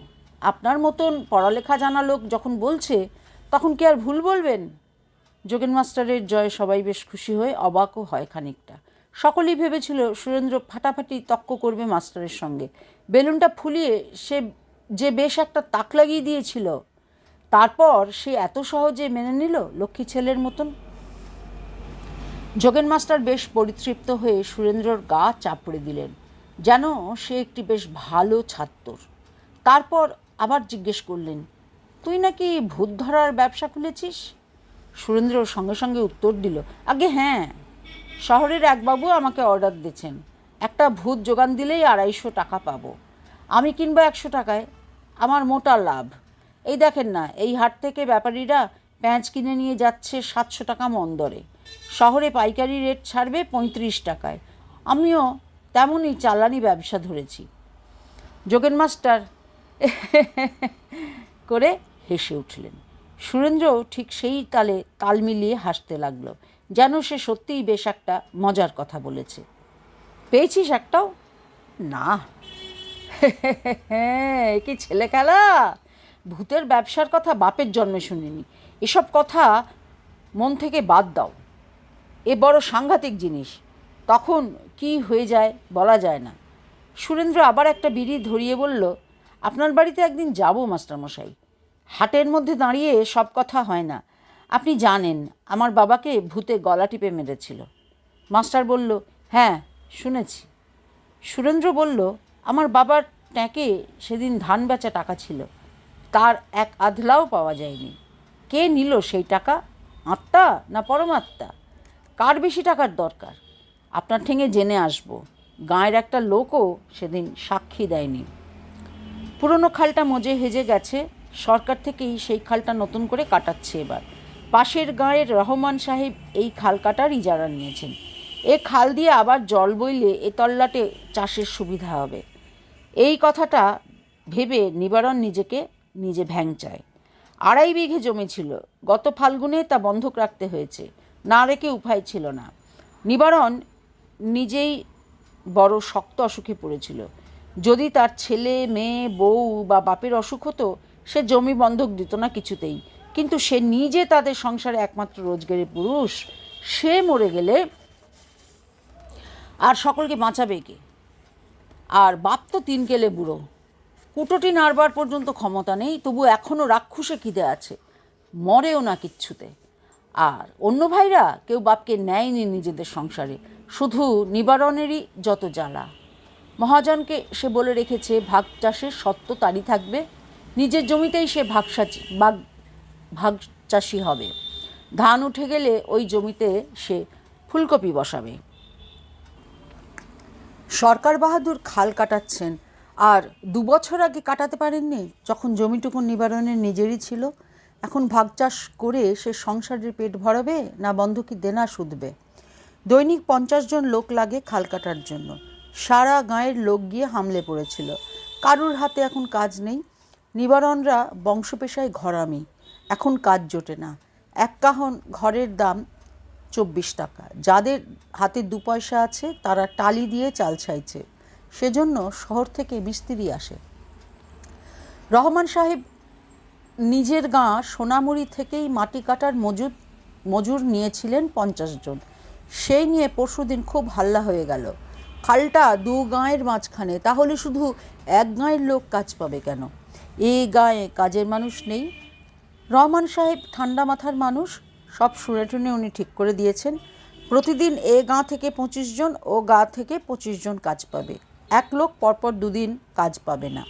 আপনার মতন পড়ালেখা জানা লোক যখন বলছে তখন কি আর ভুল বলবেন? যোগেন মাস্টারের জয় সবাই বেশ খুশি হয়ে অবাকও হয় খানিকটা। সকলেই ভেবেছিল সুরেন্দ্র ফাটাফাটি তক্ক করবে মাস্টারের সঙ্গে। বেলুনটা ফুলিয়ে সে যে বেশ একটা তাক লাগিয়ে দিয়েছিল, তারপর সে এত সহজে মেনে নিল লক্ষ্মী ছেলের মতন। যোগেন মাস্টার বেশ পরিতৃপ্ত হয়ে সুরেন্দ্রর গা চাপড়ে দিলেন, যেন সে একটি বেশ ভালো ছাত্র। তারপর আবার জিজ্ঞেস করলেন, তুই নাকি ভূত ধরার ব্যবসা খুলেছিস? সুরেন্দ্র সঙ্গে সঙ্গে উত্তর দিল, আগে হ্যাঁ, শহরের এক বাবু আমাকে অর্ডার দিয়েছেন, একটা ভূত যোগান দিলেই 250 টাকা পাবো। আমি কিনবো 100 টাকায়, আমার মোটা লাভ। এই দেখেন না, এই হাট থেকে ব্যাপারীরা প্যাঁচ কিনে নিয়ে যাচ্ছে 700 টাকা মন দরে, শহরে পাইকারি রেট ছাড়বে 35 টাকায়। আমিও তেমনই চালানি ব্যবসা ধরেছি। যোগেন মাস্টার করে হেসে উঠলেন। সুরেন্দ্রও ঠিক সেই তালে তাল মিলিয়ে হাসতে লাগলো, যেন সে সত্যিই বেশ একটা মজার কথা বলেছে। পেয়েছিস একটাও? না। হ্যাঁ, কি ছেলে খেলা! ভূতের ব্যবসার কথা বাপের জন্মে শুনিনি। এসব কথা মন থেকে বাদ দাও, এ বড় সাংঘাতিক জিনিস, তখন কি হয়ে যায় বলা যায় না। সুরেন্দ্র আবার একটা বিড়ি ধরিয়ে বলল, আপনার বাড়িতে একদিন যাব মাস্টারমশাই। হাটের মধ্যে দাঁড়িয়ে সব কথা হয় না। আপনি জানেন আমার বাবাকে ভূতে গলা টিপে মেরেছিল। মাস্টার বলল, হ্যাঁ শুনেছি। সুরেন্দ্র বলল, আমার বাবার ট্যাঁকে সেদিন ধান বেচা টাকা ছিল, তার এক আধলাও পাওয়া যায়নি। কে নিল সেই টাকা? আত্মা না পরমাত্মা? কার বেশি টাকার দরকার? আপনার ঠেঙে জেনে আসব। গাঁয়ের একটা লোকও সেদিন সাক্ষী দেয়নি। পুরনো খালটা মজে হেজে গেছে, সরকার থেকেই সেই খালটা নতুন করে কাটাচ্ছে এবার। পাশের গাঁয়ের রহমান সাহেব এই খাল কাটার ইজারা নিয়েছেন। এ খাল দিয়ে আবার জল বইলে এ তল্লাটে চাষের সুবিধা হবে। এই কথাটা ভেবে নিবারণ নিজেকে নিজে ভ্যাংচায়। 2.5 বিঘে জমি ছিল, গত ফাল্গুনে তা বন্ধক রাখতে হয়েছে, না রেখে উপায় ছিল না। নিবারণ নিজেই বড় শক্ত অসুখে পড়েছিল। যদি তার ছেলে মেয়ে বউ বা বাপের অসুখ হতো, সে জমি বন্ধক দিত না কিছুতেই। কিন্তু সে নিজে তাদের সংসারে একমাত্র রোজগারের পুরুষ, সে মরে গেলে আর সকলকে বাঁচাবে কে? আর বাপ তো 3 কেলে বুড়ো, কুটোটি নাড়বার পর্যন্ত ক্ষমতা নেই, তবু এখনও রাক্ষসে খিদে আছে, মরেও না কিচ্ছুতে। আর অন্য ভাইরা কেউ বাপকে নেয়নি নিজেদের সংসারে, শুধু নিবারণেরই যত জ্বালা। মহাজনকে সে বলে রেখেছে ভাগ চাষের সত্ত্ব তারই থাকবে, নিজের জমিতেই সে ভাগ চাষি হবে। ধান উঠে গেলে ওই জমিতে সে ফুলকপি বসাবে। সরকার বাহাদুর খাল কাটাচ্ছেন, আর 2 বছর আগে কাটাতে পারেননি, যখন জমিটুকু নিবারণের নিজেরই ছিল। এখন ভাগ চাষ করে সে সংসারের পেট ভরাবে না বন্ধকি দেনা শুধবে? দৈনিক 50 জন লোক লাগে খাল কাটার জন্য। সারা গাঁয়ের লোক গিয়ে হামলে পড়েছিল। কারুর হাতে এখন কাজ নেই। নিবারণরা বংশপেশায় ঘরামি, এখন কাজ জোটে না। এক কাহন ঘরের দাম 24 টাকা। যাদের হাতে 2 পয়সা আছে তারা টালি দিয়ে চাল চাইছে। সেজন্য শহর থেকে মিস্ত্রি আসে। রহমান সাহেব নিজের গাঁ সোনামুড়ি থেকেই মাটি কাটার মজুর নিয়েছিলেন 50 জন। সেই নিয়ে পরশুদিন খুব হাল্লা হয়ে গেল। খালটা 2 গাঁয়ের মাঝখানে, তাহলে শুধু 1 গাঁয়ের লোক কাজ পাবে কেন? এই গাঁয়ে কাজের মানুষ নেই। রহমান সাহেব ঠান্ডা মাথার মানুষ, সব শুনে টুনে উনি ঠিক করে দিয়েছেন প্রতিদিন এ গাঁ থেকে 25 জন ও গাঁ থেকে 25 জন কাজ পাবে। 1 লোক পরপর 2 দিন কাজ পাবে না।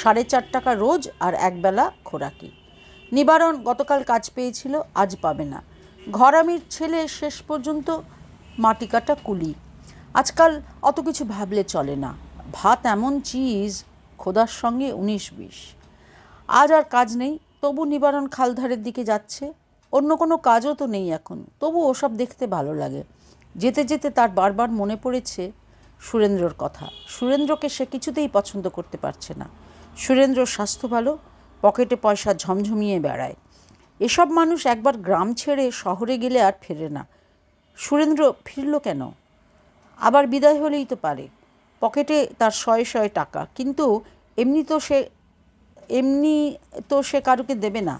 4.5 টাকা রোজ আর একবেলা খোরাকি। নিবারণ গতকাল কাজ পেয়েছিল, আজ পাবে না। ঘরামির ছেলে শেষ পর্যন্ত মাটি কাটা কুলি। আজকাল অত কিছু ভাবলে চলে না। ভাত এমন চিজ, খোদার সঙ্গে 19-20। আজ আর কাজ নেই, তবু নিবারণ খালধারের দিকে যাচ্ছে। অন্য কোনো কাজও তো নেই এখন, তবু ওসব দেখতে ভালো লাগে। যেতে যেতে তার বারবার মনে পড়েছে সুরেন্দ্রর কথা। সুরেন্দ্রকে সে কিছুতেই পছন্দ করতে পারছে না। সুরেন্দ্রর স্বাস্থ্য ভালো, পকেটে পয়সা ঝমঝমিয়ে বেড়ায়। এসব মানুষ একবার গ্রাম ছেড়ে শহরে গেলে আর ফেরে না। সুরেন্দ্র ফিরল কেন? আবার বিদায় হলেই তো পারে। পকেটে তার 100 টাকা, কিন্তু এমনি তো সে কারুকে দেবে না।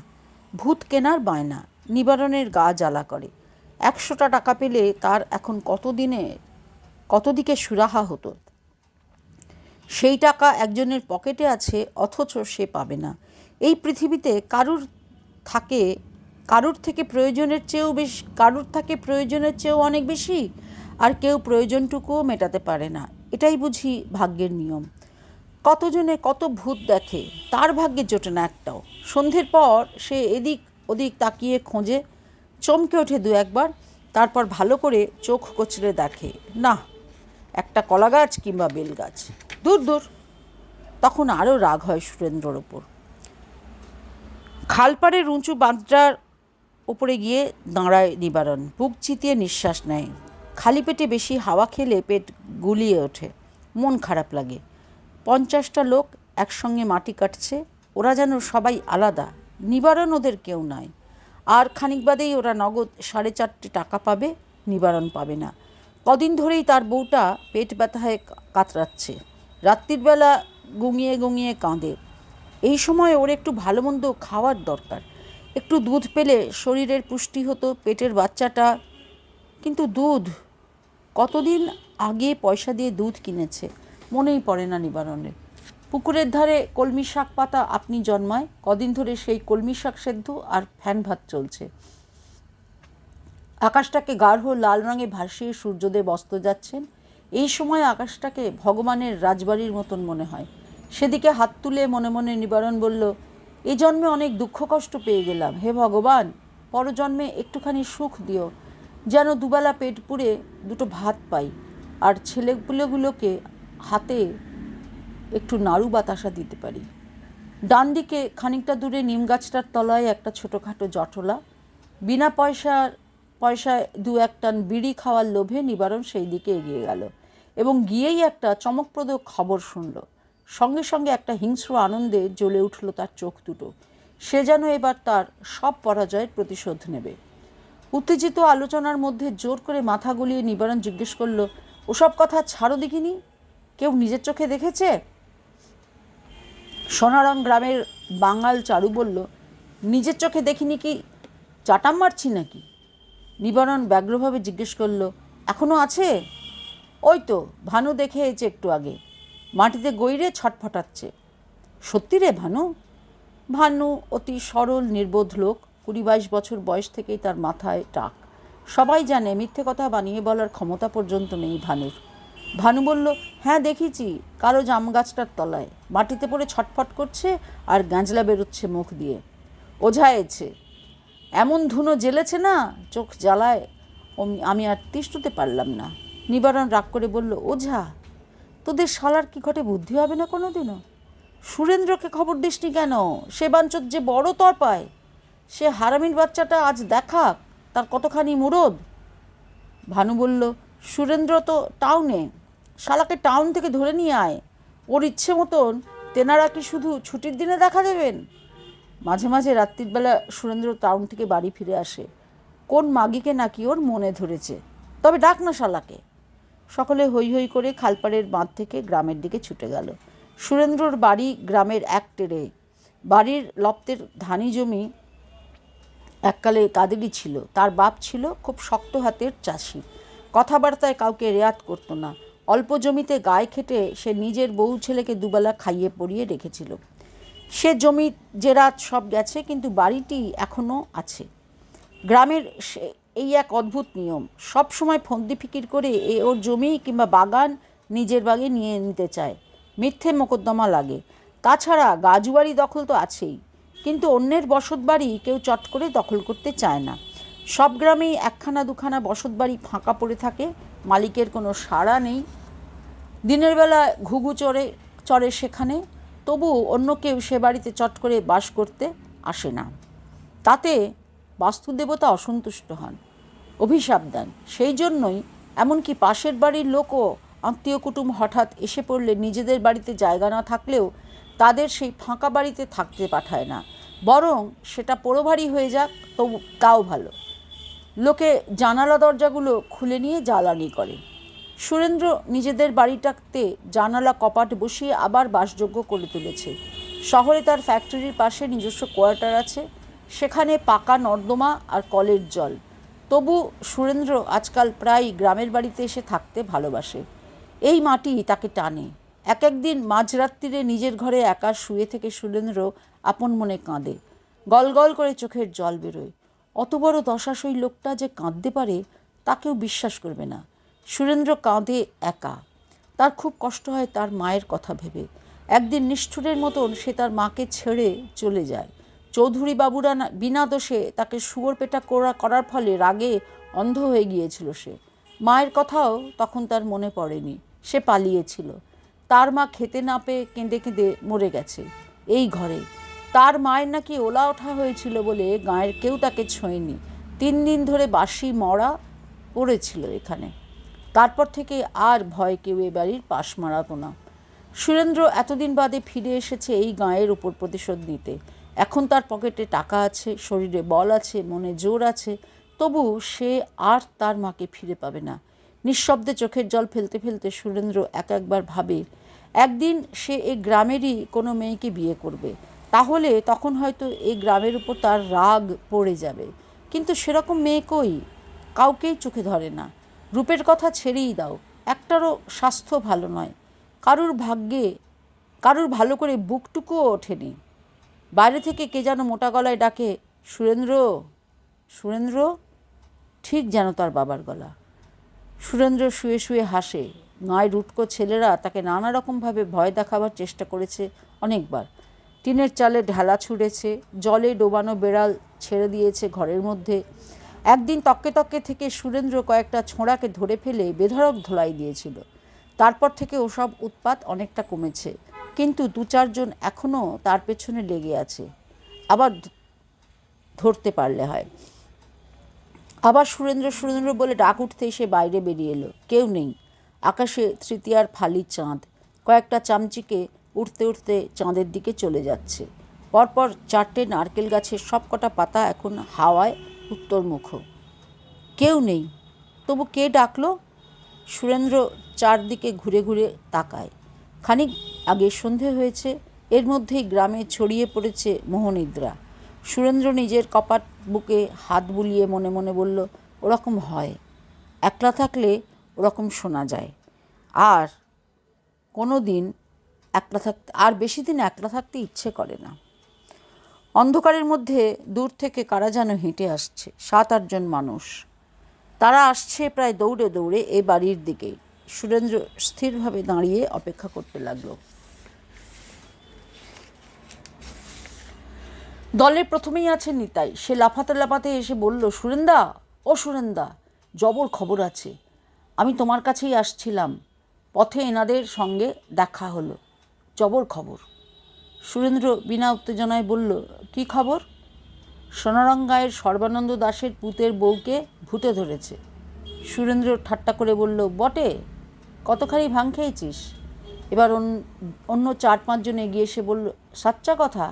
ভূত কেনার বায়না। নিবারণের গা জ্বালা করে। 100টা টাকা পেলে তার এখন কতদিকে সুরাহা হতো। সেই টাকা একজনের পকেটে আছে, অথচ সে পাবে না। এই পৃথিবীতে কারুর থেকে প্রয়োজনের চেয়েও অনেক বেশি, আর কেউ প্রয়োজনটুকুও মেটাতে পারে না। এটাই বুঝি ভাগ্যের নিয়ম। কতজনে কত ভূত দেখে, তার ভাগ্যে জোটে না একটাও। সন্ধ্যের পর সে এদিক ওদিক তাকিয়ে খোঁজে, চমকে ওঠে 2-1 বার, তারপর ভালো করে চোখ কচলে দেখে, না, একটা কলা গাছ কিংবা বেল গাছ। দূর দূর। তখন আরও রাগ হয় সুরেন্দ্রর ওপর। খালপাড়ের উঁচু বাঁধটার ওপরে গিয়ে দাঁড়ায় নিবারণ। বুক চিতিয়ে নিঃশ্বাস নেয়। খালি পেটে বেশি হাওয়া খেলে পেট গুলিয়ে ওঠে, মন খারাপ লাগে। 50টা লোক একসঙ্গে মাটি কাটছে, ওরা যেন সবাই আলাদা। নিবারণ ওদের কেউ নয়। আর খানিক বাদেই ওরা নগদ 4.5 টাকা পাবে, নিবারণ পাবে না। কদিন ধরেই তার বউটা পেট ব্যথায় কাতরাচ্ছে, রাত্রির বেলা গুঙিয়ে গুঙিয়ে কাঁদে। এই সময় ওর একটু ভালো মন্দ খাওয়ার দরকার। একটু দুধ পেলে শরীরের পুষ্টি হতো, পেটের বাচ্চাটা। কিন্তু দুধ, কতদিন আগে পয়সা দিয়ে দুধ কিনেছে মনেই পড়ে না নিবারণের। পুকুরের ধারে কলমি শাক পাতা আপনি জন্মায়, কদিন ধরে সেই কলমি শাক সেদ্ধ আর ফ্যান ভাত চলছে। আকাশটাকে গাঢ় লাল রঙে ভাসিয়ে সূর্যদেব অস্ত যাচ্ছেন। এই সময় আকাশটাকে ভগবানের রাজবাড়ির মতন মনে হয়। সেদিকে হাত তুলে মনে মনে নিবারণ বলল, এ জন্মে অনেক দুঃখ কষ্ট পেয়ে গেলাম, হে ভগবান, পরজন্মে একটুখানি সুখ দিও, যেন দুবেলা পেট পুড়ে 2টো ভাত পাই, আর ছেলেপুলেগুলোকে হাতে একটু নাড়ু বাতাসা দিতে পারি। ডান দিকে খানিকটা দূরে নিম গাছটার তলায় একটা ছোটোখাটো জটলা। বিনা পয়সায় 2-1 টান বিড়ি খাওয়ার লোভে নিবারণ সেই দিকে এগিয়ে গেল এবং গিয়েই একটা চমকপ্রদ খবর শুনল। সঙ্গে সঙ্গে একটা হিংস্র আনন্দে জ্বলে উঠল তার চোখ দুটো। সে যেন এবার তার সব পরাজয়ের প্রতিশোধ নেবে। উত্তেজিত আলোচনার মধ্যে জোর করে মাথা গলিয়ে নিবারণ জিজ্ঞেস করল, ওসব কথা ছাড়ো দেখিনি, কেউ নিজের চোখে দেখেছে? সোনারং গ্রামের বাঙাল চারু বলল, নিজের চোখে দেখিনি কি চাটাম মারছি নাকি? নিবারণ ব্যগ্রভাবে জিজ্ঞেস করল, এখনও আছে? ওই তো ভানু দেখে এসেছে একটু আগে, মাটিতে গৈরে ছটফটাচ্ছে। সত্যি রে ভানু? ভানু অতি সরল নির্বোধ লোক, 20-22 বছর বয়স থেকেই তার মাথায় টাক। সবাই জানে মিথ্যে কথা বানিয়ে বলার ক্ষমতা পর্যন্ত নেই ভানুর। ভানু বলল, হ্যাঁ দেখেছি, কালো জাম গাছটার তলায় মাটিতে পড়ে ছটফট করছে আর গাঁজলা বেরোচ্ছে মুখ দিয়ে। ওঝা এছে, এমন ধুনো জ্বেলেছে না, চোখ জ্বালায় আমি আর তিষ্ঠতে পারলাম না। নিবারণ রাগ করে বলল, ওঝা? তোদের শালার কি ঘটে বুদ্ধি হবে না কোনো দিনও? সুরেন্দ্রকে খবর দিসনি কেন? সে বাঞ্চত যে বড় তর পায়, সে হারামির বাচ্চাটা আজ দেখাক তার কতখানি মুরদ। ভানু বলল, সুরেন্দ্র তো টাউনে, শালাকে টাউন থেকে ধরে নিয়ে আয়, ওর ইচ্ছে মতন তেনারা কি শুধু ছুটির দিনে দেখা দেবেন? মাঝে মাঝে রাত্রির বেলা সুরেন্দ্র টাউন থেকে বাড়ি ফিরে আসে, কোন মাগিকে নাকি ওর মনে ধরেছে। তবে ডাক না শালাকে। সকলে হৈ হৈ করে খালপাড়ের বাঁধ থেকে গ্রামের দিকে ছুটে গেল। সুরেন্দ্রর বাড়ি গ্রামের এক টেরে। বাড়ির লপ্তের ধানি জমি এককালে তাদেরই ছিল। তার বাপ ছিল খুব শক্ত হাতের চাষি, কথাবার্তায় কাউকে রেয়াত করতো না। অল্প জমিতে গায়ে খেটে সে নিজের বউ ছেলেকে দুবেলা খাইয়ে পরিয়ে রেখেছিল। সে জমি জেরাত সব গেছে, কিন্তু বাড়িটি এখনও আছে। গ্রামের এই এক অদ্ভুত নিয়ম, সব সময় ফন্দি ফিকির করে ওর জমি কিংবা বাগান নিজের বাগে নিয়ে নিতে চায়। মিথ্যে মোকদ্দমা লাগে। তাছাড়া গাজুবাড়ি দখল তো আছেই, কিন্তু অন্যের বসত বাড়ি কেউ চট করে দখল করতে চায় না। সব গ্রামেই একখানা দুখানা বসত বাড়ি ফাঁকা পড়ে থাকে, মালিকের কোনো সাড়া নেই। দিনের বেলা ঘুঘু চড়ে সেখানে, তবু অন্য কেউ সে বাড়িতে চট করে বাস করতে আসে না। তাতে বাস্তুদেবতা অসন্তুষ্ট হন, অভিশাপ দেন। সেই জন্যই এমনকি পাশের বাড়ির লোকও আত্মীয় কুটুম হঠাৎ এসে পড়লে নিজেদের বাড়িতে জায়গা না থাকলেও তাদের সেই ফাঁকা বাড়িতে থাকতে পাঠায় না, বরং সেটা পোড়োভারী হয়ে যাক তবু তাও ভালো। লোকে জানালা দরজাগুলো খুলে নিয়ে জ্বালানি করে। সুরেন্দ্র নিজেদের বাড়িটাতে জানালা কপাট বসিয়ে আবার বাসযোগ্য করে তুলেছে। শহরে তার ফ্যাক্টরির পাশে নিজস্ব কোয়ার্টার আছে, সেখানে পাকা নর্দমা আর কলের জল। তবু সুরেন্দ্র আজকাল প্রায় গ্রামের বাড়িতে এসে থাকতে ভালোবাসে। এই মাটি তাকে টানে। এক একদিন মাঝরাত্রিরে নিজের ঘরে একা শুয়ে থেকে সুরেন্দ্র আপন মনে কাঁদে। গলগল করে চোখের জল বেরোয়। অত বড় দশাসই লোকটা যে কাঁদতে পারে তা কেউ বিশ্বাস করবে না। সুরেন্দ্র কাঁদে একা। তার খুব কষ্ট হয় তার মায়ের কথা ভেবে। একদিন নিষ্ঠুরের মতন সে তার মাকে ছেড়ে চলে যায়। চৌধুরী বাবুরা বিনা দোষে তাকে শুয়োর পেটা করার ফলে রাগে অন্ধ হয়ে গিয়েছিল সে। মায়ের কথাও তখন তার মনে পড়েনি, সে পালিয়েছিল। তার মা খেতে না পেয়ে কেঁদে কেঁদে মরে গেছে এই ঘরে। তার মায়ের নাকি ওলা ওঠা হয়েছিল বলে গাঁয়ের কেউ তাকে ছোঁয়নি। 3 দিন ধরে বাসি মরা পড়েছিল এখানে। তারপর থেকে আর ভয় কেউ এ বাড়ির পাশ মারাতো না। সুরেন্দ্র এতদিন বাদে ফিরে এসেছে এই গাঁয়ের উপর প্রতিশোধ নিতে। এখন তার পকেটে টাকা আছে, শরীরে বল আছে, মনে জোর আছে, তবু সে আর তার মাকে ফিরে পাবে না। নিঃশব্দে চোখের জল ফেলতে ফেলতে সুরেন্দ্র একবার ভাবে একদিন সে এই গ্রামেরই কোনো মেয়েকে বিয়ে করবে। তাহলে তখন হয়তো এই গ্রামের উপর তার রাগ পড়ে যাবে। কিন্তু সেরকম মেয়ে কই, কাউকেই চোখে ধরে না। রূপের কথা ছেড়েই দাও, একটারও স্বাস্থ্য ভালো নয়। কারুর ভাগ্যে কারুর ভালো করে বুকটুকুও ওঠেনি। বাইরে থেকে কে যেন মোটা গলায় ডাকে, সুরেন্দ্র, সুরেন্দ্র, ঠিক যেন তার বাবার গলা। সুরেন্দ্র শুয়ে শুয়ে হাসে। গাঁয়ের উটকো ছেলেরা তাকে নানা রকমভাবে ভয় দেখাবার চেষ্টা করেছে অনেকবার। টিনের চালে ঢালা ছুঁড়েছে, জলে ডোবানো বেড়াল ছেড়ে দিয়েছে ঘরের মধ্যে। একদিন তককে তককে থেকে সুরেন্দ্র কয়েকটা ছোঁড়াকে ধরে ফেলে বেধড়ক ধোলাই দিয়েছিল। তারপর থেকে ওসব উৎপাত অনেকটা কমেছে, কিন্তু 2-4 জন এখনও তার পেছনে লেগে আছে। আবার ধরতে পারলে হয়। আবার সুরেন্দ্র সুরেন্দ্র বলে ডাক উঠতেই সে বাইরে বেরিয়ে এলো। কেউ নেই। আকাশে তৃতীয়ার ফালি চাঁদ কয়েকটা চামচিকে উঠতে উঠতে চাঁদের দিকে চলে যাচ্ছে। পরপর 4টে নারকেল গাছের সব কটা পাতা এখন হাওয়ায় উত্তরমুখ। কেউ নেই, তবু কে ডাকলো? সুরেন্দ্র চারদিকে ঘুরে ঘুরে তাকায়। খানিক আগে সন্ধে হয়েছে, এর মধ্যেই গ্রামে ছড়িয়ে পড়েছে মোহনিদ্রা। সুরেন্দ্র নিজের কপাট বুকে হাত বুলিয়ে মনে মনে বলল, ওরকম হয়, একলা থাকলে ওরকম শোনা যায়। আর কোনো দিন বেশি দিন একলা থাকতে ইচ্ছে করে না। অন্ধকারের মধ্যে দূর থেকে কারা যেন হেঁটে আসছে, 7-8 জন মানুষ। তারা আসছে প্রায় দৌড়ে দৌড়ে এ বাড়ির দিকে। সুরেন্দ্র স্থিরভাবে দাঁড়িয়ে অপেক্ষা করতে লাগলো। দলের প্রথমেই আছে নিতাই। সে লাফাতে লাফাতে এসে বলল, সুরেন্দা, ও সুরেন্দা, জবর খবর আছে। আমি তোমার কাছেই আসছিলাম, পথে এনাদের সঙ্গে দেখা হলো, জবর খবর। সুরেন্দ্র বিনা উত্তেজনায় বলল, কি খবর? সোনারঙ্গায়ের সর্বানন্দ দাসের পুতের বউকে ভূতে ধরেছে। সুরেন্দ্র ঠাট্টা করে বলল, বটে, কতখানি ভাং খেয়েছিস? এবার অন্য 4-5 জন এগিয়ে এসে বলল, সাচ্চা কথা,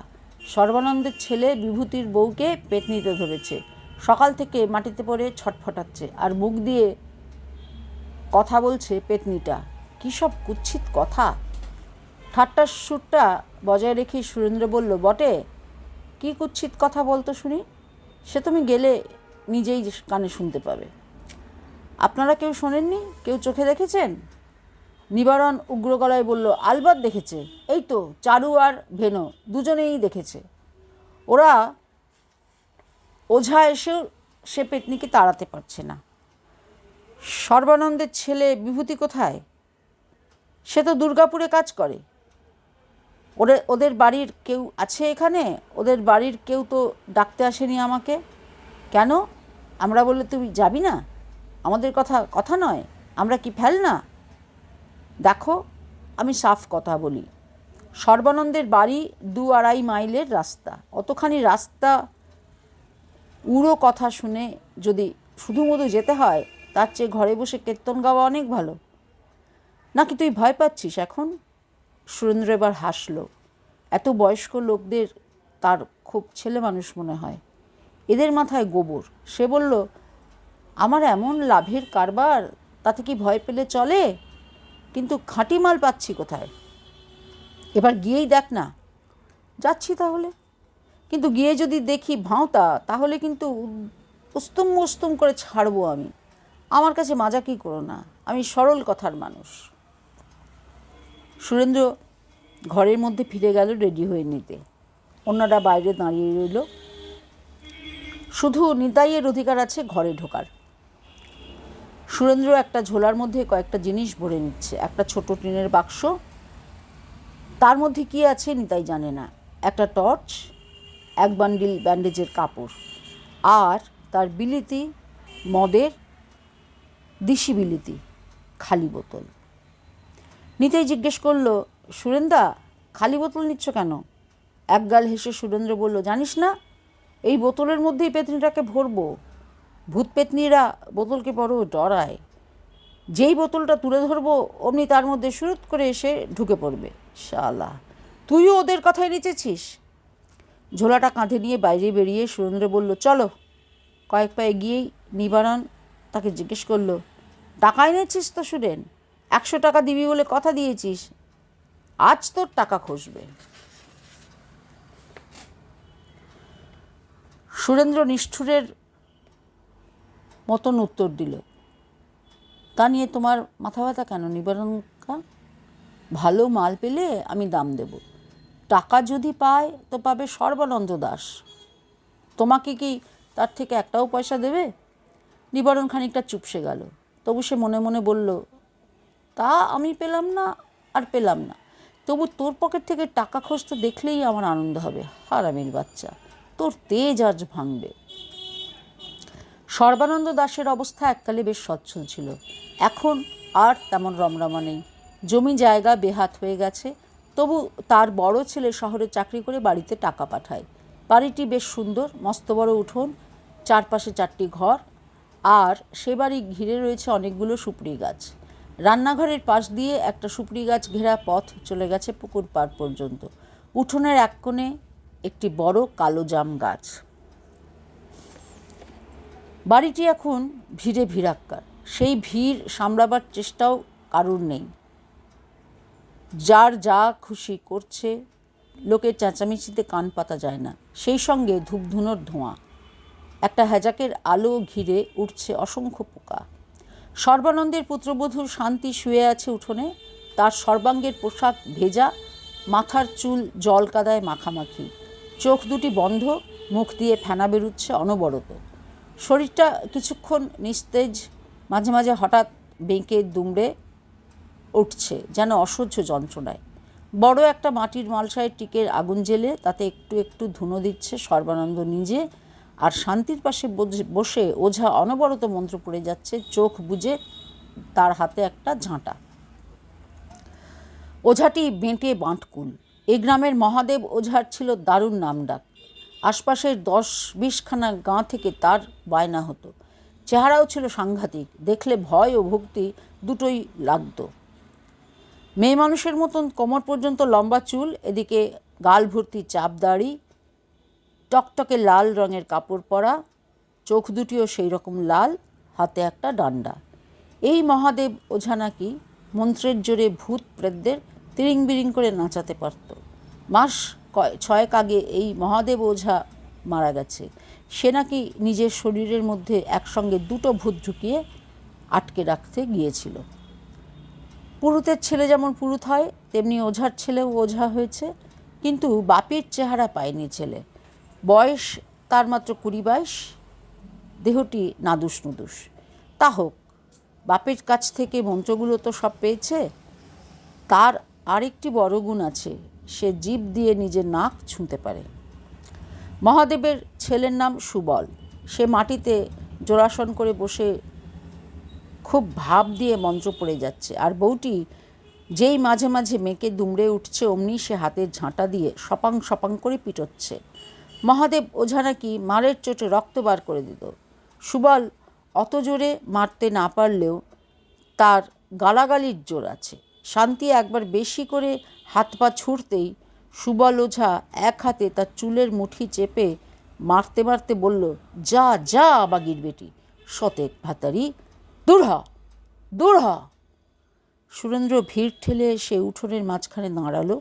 সর্বানন্দের ছেলে বিভূতির বউকে পেতনিতে ধরেছে। সকাল থেকে মাটিতে পড়ে ছটফটাচ্ছে আর মুখ দিয়ে কথা বলছে পেতনিটা। কী সব কুৎসিত কথা। ঠাট্টার সুরটা বজায় রেখেই সুরেন্দ্র বলল, বটে, কী কুৎসিত কথা বলতো শুনি? সে তুমি গেলে নিজেই কানে শুনতে পাবে। আপনারা কেউ শোনেননি? কেউ চোখে দেখেছেন? নিবারণ উগ্র গলায় বলল, আলবাত দেখেছে। এই তো চারু আর ভেনো দুজনেই দেখেছে। ওরা ওঝা এসেও সে পেতনিকে তাড়াতে পারছে না। সর্বানন্দের ছেলে বিভূতি কোথায়? সে তো দুর্গাপুরে কাজ করে। ওদের বাড়ির কেউ আছে এখানে? ওদের বাড়ির কেউ তো ডাকতে আসেনি আমাকে। কেন? আমরা বললে তুই যাবি না? আমাদের কথা নয়, আমরা কি ফেল না? দেখো, আমি সাফ কথা বলি, সর্বানন্দের বাড়ি 2-2.5 মাইলের রাস্তা। অতখানি রাস্তা উড়ো কথা শুনে যদি শুধুমধু যেতে হয়, তার চেয়ে ঘরে বসে কীর্তন গাওয়া অনেক ভালো। নাকি তুই ভয় পাচ্ছিস এখন? সুরেন্দ্র এবার হাসল। এত বয়স্ক লোকদের তার খুব ছেলে মানুষ মনে হয়। এদের মাথায় গোবর। সে বলল, আমার এমন লাভের কারবার, তাতে কি ভয় পেলে চলে? কিন্তু খাঁটি মাল পাচ্ছি কোথায়? এবার গিয়েই দেখ না। যাচ্ছি তাহলে। কিন্তু গিয়ে যদি দেখি ভাঁওতা, তাহলে কিন্তু উস্তুম উস্তুম করে ছাড়বো আমি। আমার কাছে মাজাকি করো না, আমি সরল কথার মানুষ। সুরেন্দ্র ঘরের মধ্যে ফিরে গেল রেডি হয়ে নিতে। অন্যরা বাইরে দাঁড়িয়ে রইল। শুধু নিতাইয়ের অধিকার আছে ঘরে ঢোকার। সুরেন্দ্র একটা ঝোলার মধ্যে কয়েকটা জিনিস ভরে নিচ্ছে। একটা ছোট টিনের বাক্স, তার মধ্যে কি আছে নিতাই জানে না। একটা টর্চ, এক বান্ডিল ব্যান্ডেজের কাপড়, আর তার বিলিতি মদের দিশি বিলিতি খালি বোতল। নিতাই জিজ্ঞেস করল, সুরেন্দা, খালি বোতল নিচ্ছ কেন? একগাল হেসে সুরেন্দ্র বলল, জানিস না, এই বোতলের মধ্যেই পেতনিটাকে ভরবো। ভূত পেতনিরা বোতলকে বড় ডরায়। যেই বোতলটা তুলে ধরবো, অমনি তার মধ্যে সুরুত করে এসে ঢুকে পড়বে। শালা, তুইও ওদের কথায় নেচেছিস। ঝোলাটা কাঁধে নিয়ে বাইরে বেরিয়ে সুরেন্দ্র বলল, চলো। কয়েক পায়ে গিয়েই নিবারণ তাকে জিজ্ঞেস করল, টাকা এনেছিস তো সুরেন? 100 টাকা দিবি বলে কথা দিয়েছিস, আজ তোর টাকা খসবে। সুরেন্দ্র নিষ্ঠুরের মতন উত্তর দিল, তা নিয়ে তোমার মাথা ব্যথা কেন নিবারণকা? ভালো মাল পেলে আমি দাম দেব। টাকা যদি পায় তো পাবে সর্বানন্দ দাস। তোমাকে কি তার থেকে একটাও পয়সা দেবে? নিবারণ খানিকটা চুপসে গেল। তবু সে মনে মনে বলল, তা আমি পেলাম না আর পেলাম না, তবু তোর পকেট থেকে টাকা খসতে দেখলেই আমার আনন্দ হবে। হারামির বাচ্চা, তোর তেজ আজ ভাঙবে। সর্বানন্দ দাসের অবস্থা এককালে বেশ সচ্ছল ছিল, এখন আর তেমন রমরমা নেই। জমি জায়গা বেহাত হয়ে গেছে। তবু তার বড় ছেলে শহরে চাকরি করে বাড়িতে টাকা পাঠায়। বাড়িটি বেশ সুন্দর, মস্ত বড় উঠোন, চারপাশে 4টি ঘর, আর সে বাড়ি ঘিরে রয়েছে অনেকগুলো সুপারি গাছ। রান্নাঘরের পাশ দিয়ে একটা সুপারি গাছ ঘেরা পথ চলে গেছে পুকুর পাড় পর্যন্ত। উঠোনের এক কোণে একটি বড় কালো জাম গাছ। বাড়িটি এখন ভিড়ে ভিড়াক্কার। সেই ভিড় সামলাবার চেষ্টাও কারুর নেই। যার যা খুশি করছে, লোকের চেঁচামেচিতে কান পাতা যায় না। সেই সঙ্গে ধূপধুনোর ধোঁয়া, একটা হ্যাজাকের আলো ঘিরে উঠছে অসংখ্য পোকা। সর্বানন্দের পুত্রবধূ শান্তি শুয়ে আছে উঠোনে। তার সর্বাঙ্গের পোশাক ভেজা, মাথার চুল জল কাদায় মাখামাখি, চোখ দুটি বন্ধ, মুখ দিয়ে ফেনা বেরুচ্ছে অনবরত। শরীরটা কিছুক্ষণ নিস্তেজ, মাঝে মাঝে হঠাৎ বেঁকে দুমড়ে উঠছে যেন অসহ্য যন্ত্রণায়। বড় একটা মাটির মালসায় টিকের আগুন জ্বেলে তাতে একটু একটু ধুনো দিচ্ছে সর্বানন্দ নিজে, আর শান্তির পাশে বসে ওঝা অনবরত মন্ত্র পড়ে যাচ্ছে, চোখ বুজে তার হাতে একটা ঝাঁটা। ওঝাটি বেঁটে বাঁটকুল। এই গ্রামের মহাদেব ওঝার ছিল দারুণ নামডাক। আশপাশের 10-20খানা গাঁ থেকে তার বায়না হতো। চেহারাও ছিল সাংঘাতিক, দেখলে ভয় ও ভক্তি দুটোই লাগতো। মেয়ে মানুষের মতন কোমর পর্যন্ত লম্বা চুল, এদিকে গাল ভর্তি চাপ দাড়ি, টকটকে লাল রঙের কাপড় পরা, চোখ দুটিও সেই রকম লাল, হাতে একটা ডান্ডা। এই মহাদেব ওঝা নাকি মন্ত্রের জোরে ভূত প্রেতদের তিরিং বিরিং করে নাচাতে পারত। মাস 6 আগে এই মহাদেব ওঝা মারা গেছে। সে নাকি নিজের শরীরের মধ্যে একসঙ্গে 2টো ভূত ঢুকিয়ে আটকে রাখতে গিয়েছিল। পুরুতের ছেলে যেমন পুরুত হয়, তেমনি ওঝার ছেলেও ওঝা হয়েছে, কিন্তু বাপের চেহারা পায়নি ছেলে। বয়স তার মাত্র 20-22, দেহটি নাদুস নুদুস। তা হোক, বাপের কাছ থেকে মন্ত্রগুলো তো সব পেয়েছে। তার আরেকটি বড় গুণ আছে, সে জিভ দিয়ে নিজের নাক ছুঁতে পারে। মহাদেবের ছেলের নাম সুবল। সে মাটিতে জোড়াসন করে বসে খুব ভাব দিয়ে মন্ত্র পড়ে যাচ্ছে, আর বউটি যেই মাঝে মাঝে মেয়েকে দুমড়ে উঠছে অমনি সে হাতের ঝাঁটা দিয়ে সপাং সপাং করে পিটোচ্ছে। মহাদেব ওঝা নাকি মারের চোটে রক্ত বার করে দিত। সুবল অত জোরে মারতে না পারলেও তার গালাগালির জোর আছে। শান্তি একবার বেশি করে হাত পা ছুঁড়তেই সুবল ওঝা এক হাতে তার চুলের মুঠি চেপে মারতে মারতে বলল, যা যা বাগির বেটি, শতেক ভাতারি, দূর হ, দূর হ। সুরেন্দ্র ভিড় ঠেলে সে উঠোনের মাঝখানে দাঁড়ালো।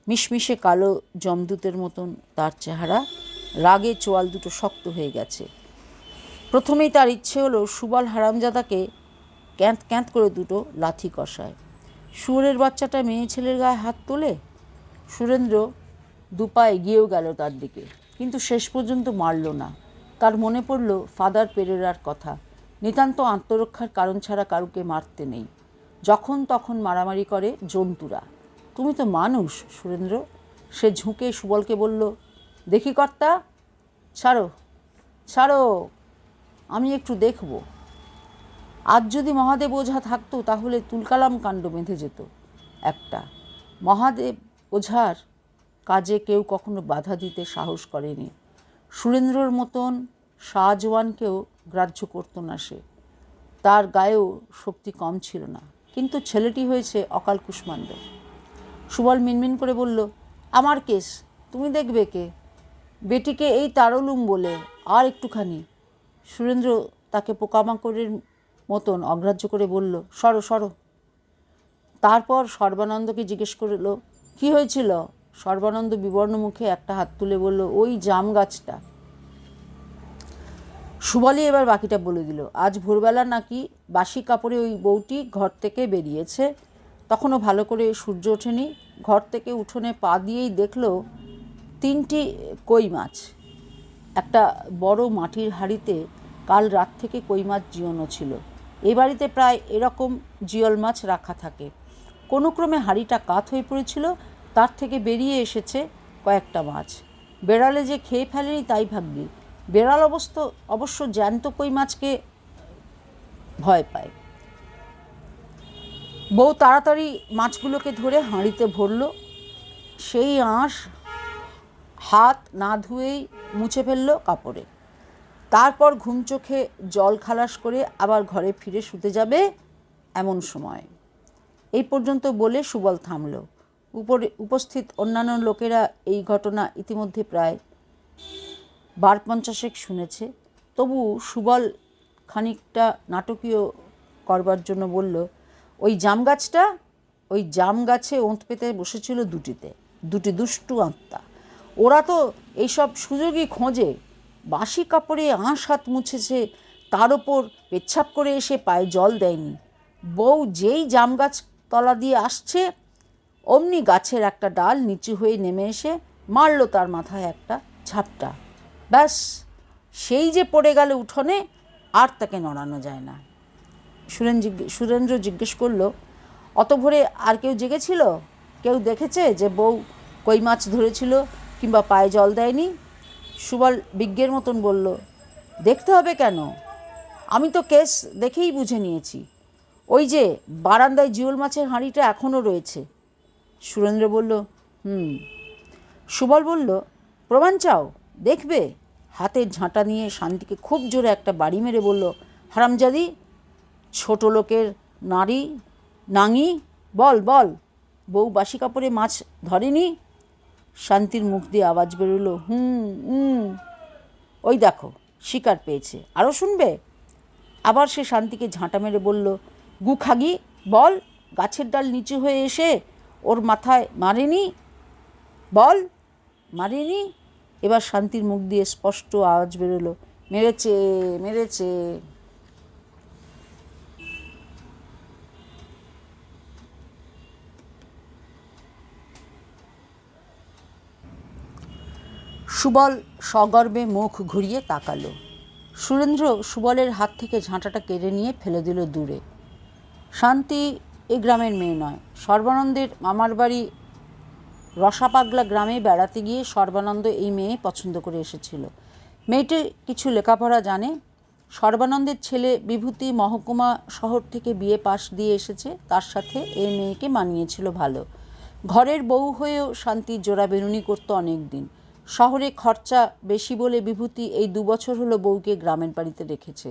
মিশমিশে কালো জমদূতের মতন তার চেহারা, রাগে চোয়াল দুটো শক্ত হয়ে গেছে। প্রথমেই তার ইচ্ছে হলো সুবল হারামজাদাকে ক্যাঁত ক্যাঁত করে 2টো লাথি কষায়। শুয়োরের বাচ্চাটা মেয়ে ছেলের গায়ে হাত তোলে। সুরেন্দ্র 2 পা এগিয়েও গেল তার দিকে, কিন্তু শেষ পর্যন্ত মারল না। তার মনে পড়ল ফাদার পেরেরার কথা, নিতান্ত আত্মরক্ষার কারণ ছাড়া কারুকে মারতে নেই, যখন তখন মারামারি করে জন্তুরা। তুমি তো মানুষ সুরেন্দ্র। সে ঝুঁকে সুবলকে বলল, দেখি কর্তা, ছাড়ো ছাড়ো, আমি একটু দেখব। আজ যদি মহাদেব ওঝা থাকতো তাহলে তুলকালাম কাণ্ড বেঁধে যেত একটা। মহাদেব ওঝার কাজে কেউ কখনো বাধা দিতে সাহস করেনি। সুরেন্দ্রর মতন শাহজওয়ানকেও গ্রাহ্য করতো না সে। তার গায়েও শক্তি কম ছিল না, কিন্তু ছেলেটি হয়েছে অকাল কুষ্মাণ্ড। সুবল মিনমিন করে বলল, আমার কেস, তুমি দেখবে কে? বেটিকে এই তারলুম বলে আর একটুখানি। সুরেন্দ্র তাকে পোকামাকড়ের মতন অগ্রাহ্য করে বলল, সরো সরো। তারপর সর্বানন্দকে জিজ্ঞেস করল, কি হয়েছিল? সর্বানন্দ বিবর্ণ মুখে একটা হাত তুলে বলল, ওই জাম গাছটা। সুবলই এবার বাকিটা বলে দিল। আজ ভোরবেলা নাকি বাসি কাপড়ে ওই বউটি ঘর থেকে বেরিয়েছে, তখনও ভালো করে সূর্য ওঠেনি। ঘর থেকে উঠোনে পা দিয়েই দেখল 3টি কই মাছ একটা বড় মাটির হাঁড়িতে কাল রাত থেকে কই মাছ জিওনো ছিল। এই বাড়িতে প্রায় এরকম জিওল মাছ রাখা থাকে। কোনো ক্রমে হাঁড়িটা কাত হয়ে পড়েছিল, তার থেকে বেরিয়ে এসেছে কয়েকটা মাছ। বেড়ালে যে খেয়ে ফেলেনি তাই ভাগ্যি। বেড়াল অবশ্য জ্যান্ত কই মাছকে ভয় পায়। বউ তাড়াতাড়ি মাছগুলোকে ধরে হাঁড়িতে ভরল। সেই আঁশ হাত না ধুয়েই মুছে ফেলল কাপড়ে। তারপর ঘুম চোখে জল খালাস করে আবার ঘরে ফিরে শুতে যাবে এমন সময়। এই পর্যন্ত বলে সুবল থামল। উপস্থিত অন্যান্য লোকেরা এই ঘটনা ইতিমধ্যে প্রায় 52 শুনেছে। তবু সুবল খানিকটা নাটকীয় করবার জন্য বলল, ওই জাম গাছে ওঁত পেতে বসেছিল 2টি দুষ্টু আত্মা। ওরা তো এইসব সুযোগই খোঁজে। বাসি কাপড়ে আঁশ হাত মুছেছে, তার ওপর পেচ্ছাপ করে এসে পায়ে জল দেয়নি। বউ যেই জাম গাছ তলা দিয়ে আসছে অমনি গাছের একটা ডাল নিচু হয়ে নেমে এসে মারল তার মাথায় একটা ঝাপটা। ব্যাস, সেই যে পড়ে গেল উঠোনে, আর তাকে নড়ানো যায় না। সুরেন্দ্র জিজ্ঞেস করল, অত ভোরে আর কেউ জেগেছিল? কেউ দেখেছে যে বউ কই মাছ ধরেছিল কিংবা পায়ে জল দেয়নি? সুবল বিজ্ঞের মতন বলল, দেখতে হবে কেন? আমি তো কেস দেখেই বুঝে নিয়েছি। ওই যে বারান্দায় জিওল মাছের হাঁড়িটা এখনও রয়েছে। সুরেন্দ্র বলল, সুবল বলল, প্রমাণ চাও? দেখবে? হাতের ঝাঁটা নিয়ে শান্তিকে খুব জোরে একটা বাড়ি মেরে বলল, হারামজাদি, ছোট লোকের নাঙি, বল বল, বউ বাসি কাপড়ে মাছ ধরেনি? শান্তির মুখ দিয়ে আওয়াজ বেরোলো, ওই দেখো, শিকার পেয়েছে। আরও শুনবে? আবার সে শান্তিকে ঝাঁটা মেরে বলল, গুখাগি বল, গাছের ডাল নিচু হয়ে এসে ওর মাথায় মারেনি? বল, মারেনি? এবার শান্তির মুখ দিয়ে স্পষ্ট আওয়াজ বেরোলো, মেরেছে, মেরেছে। সুবল সগর্বে মুখ ঘুরিয়ে তাকালো। সুরেন্দ্র সুবলের হাত থেকে ঝাঁটাটা কেড়ে নিয়ে ফেলে দিল দূরে। শান্তি এ গ্রামের মেয়ে নয়। সর্বানন্দের মামার বাড়ি রসাপাগলা গ্রামে বেড়াতে গিয়ে সর্বানন্দ এই মেয়ে পছন্দ করে এসেছিল। মেয়েটি কিছু লেখাপড়া জানে। সর্বানন্দের ছেলে বিভূতি মহকুমা শহর থেকে বিএ পাশ দিয়ে এসেছে। তার সাথে এই মেয়েকে মানিয়েছিল ভালো। ঘরের বউ হয়েও শান্তি জোড়া বেরুনি করতো অনেক দিন। শহরে খরচা বেশি বলে বিভূতি এই 2 বছর হলো বউকে গ্রামের বাড়িতে রেখেছে।